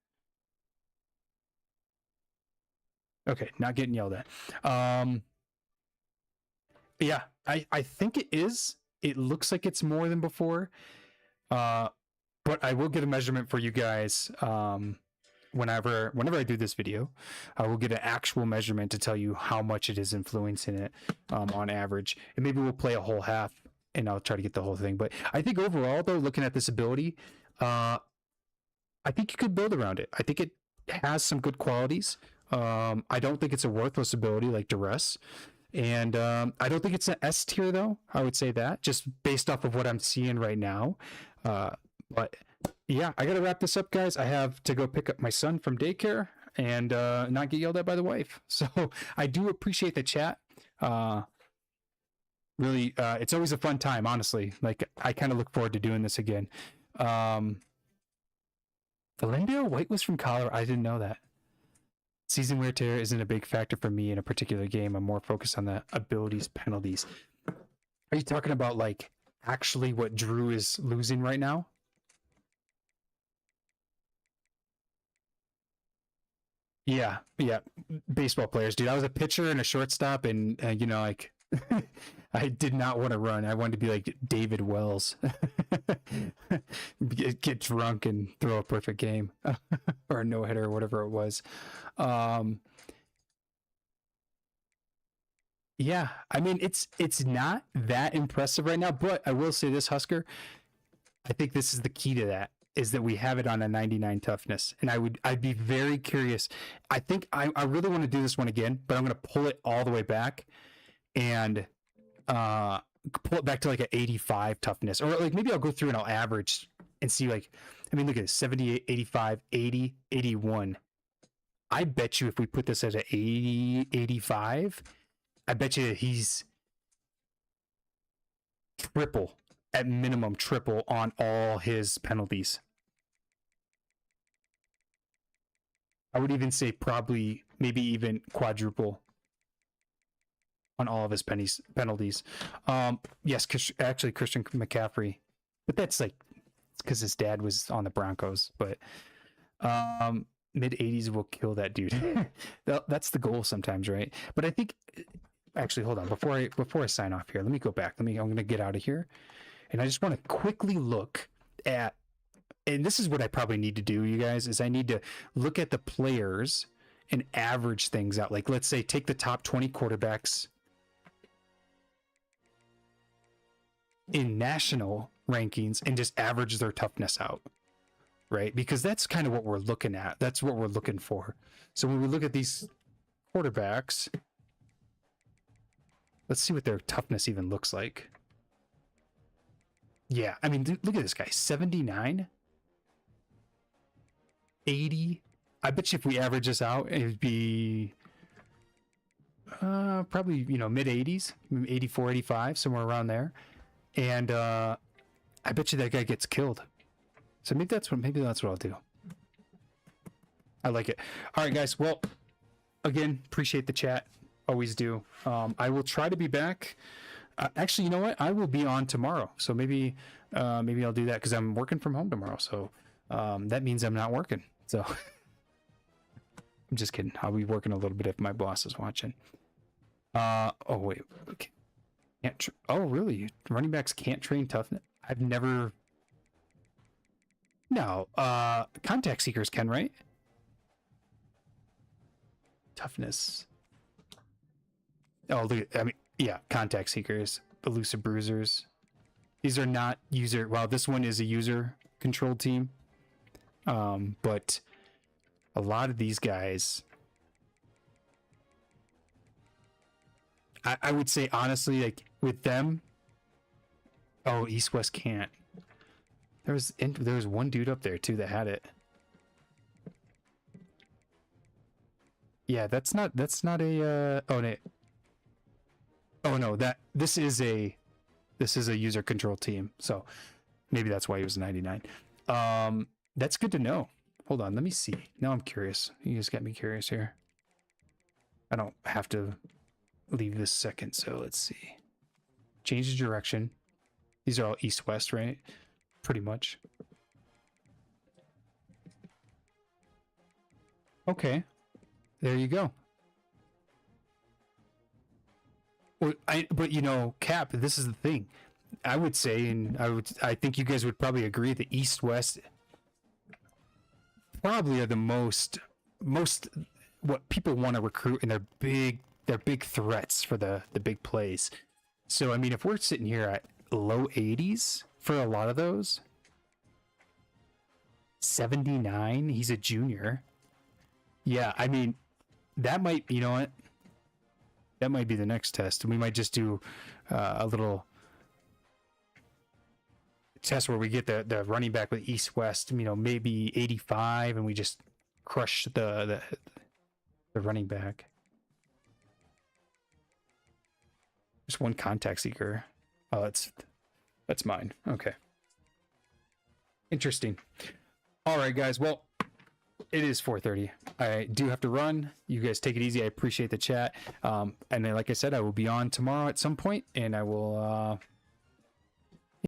Okay, not getting yelled at. Yeah, I think it is. It looks like it's more than before. But I will get a measurement for you guys whenever I do this video. I will get an actual measurement to tell you how much it is influencing it on average. And maybe we'll play a whole half and I'll try to get the whole thing. But I think overall, though, looking at this ability, I think you could build around it. I think it has some good qualities. I don't think it's a worthless ability like Duress. And I don't think it's an S tier, though. I would say that just based off of what I'm seeing right now. But yeah, I got to wrap this up, guys. I have to go pick up my son from daycare and not get yelled at by the wife. So I do appreciate the chat. Really, it's always a fun time, honestly. Like, I kind of look forward to doing this again. Valendale White was from Colorado. I didn't know that. Season wear tear isn't a big factor for me in a particular game. I'm more focused on the abilities, penalties. Are you talking about like actually what Drew is losing right now? Yeah. Baseball players, dude. I was a pitcher and a shortstop, and like I did not want to run. I wanted to be like David Wells, get drunk and throw a perfect game or a no hitter or whatever it was. Yeah, I mean it's not that impressive right now, but I will say this, Husker. I think this is the key to that. is that we have it on a 99 toughness, and I'd be very curious. I think I really want to do this one again, but I'm going to pull it all the way back and pull it back to like an 85 toughness, or like maybe I'll go through and I'll average and see, like, I mean, look at this: 78, 85, 80, 81. I bet you if we put this at an 80, 85, I bet you he's triple, at minimum triple on all his penalties. I would even say probably maybe even quadruple on all of his penalties. Yes, actually Christian McCaffrey, but that's like because his dad was on the Broncos. But mid 80s will kill that dude. That's the goal sometimes, right? But I think actually, hold on, before I sign off here, let me go back. I'm gonna get out of here, and I just want to quickly look at. And this is what I probably need to do, you guys, is I need to look at the players and average things out. Like, let's say, take the top 20 quarterbacks in national rankings and just average their toughness out, right? Because that's kind of what we're looking at. That's what we're looking for. So when we look at these quarterbacks, let's see what their toughness even looks like. Yeah, I mean, look at this guy, 79. 80. I bet you if we average this out, it would be probably, mid 80s, 84, 85, somewhere around there. And I bet you that guy gets killed. So maybe that's what I'll do. I like it. All right, guys. Well, again, appreciate the chat. Always do. I will try to be back. Actually, you know what? I will be on tomorrow. So maybe I'll do that because I'm working from home tomorrow. So that means I'm not working. So I'm just kidding. I'll be working a little bit if my boss is watching. Oh wait. Okay. Oh really? Running backs can't train toughness? I've never. No. Contact seekers can, right? Toughness. Oh, look. I mean, yeah. Contact seekers, elusive bruisers. These are not user. Well, this one is a user-controlled team. But a lot of these guys, I would say honestly, like with them, oh, East West can't. There was one dude up there too that had it. Yeah, that's not a oh no, this is a user control team. So maybe that's why he was 99. That's good to know. Hold on, let me see. Now I'm curious. You just got me curious here. I don't have to leave this second, so let's see. Change the direction. These are all east-west, right? Pretty much. Okay. There you go. Well, but Cap, this is the thing. I would say, and I think you guys would probably agree, the east-west probably are the most what people want to recruit, and they're big threats for the big plays. So I mean, if we're sitting here at low 80s for a lot of those, 79, he's a junior. Yeah, I mean, that might, you know what? That might be the next test. We might just do a little test where we get the running back with east-west, maybe 85, and we just crush the running back. Just one contact seeker. Oh, that's mine. Okay. Interesting. All right, guys. Well, it is 4:30. I do have to run. You guys take it easy. I appreciate the chat. And then, like I said, I will be on tomorrow at some point, and I will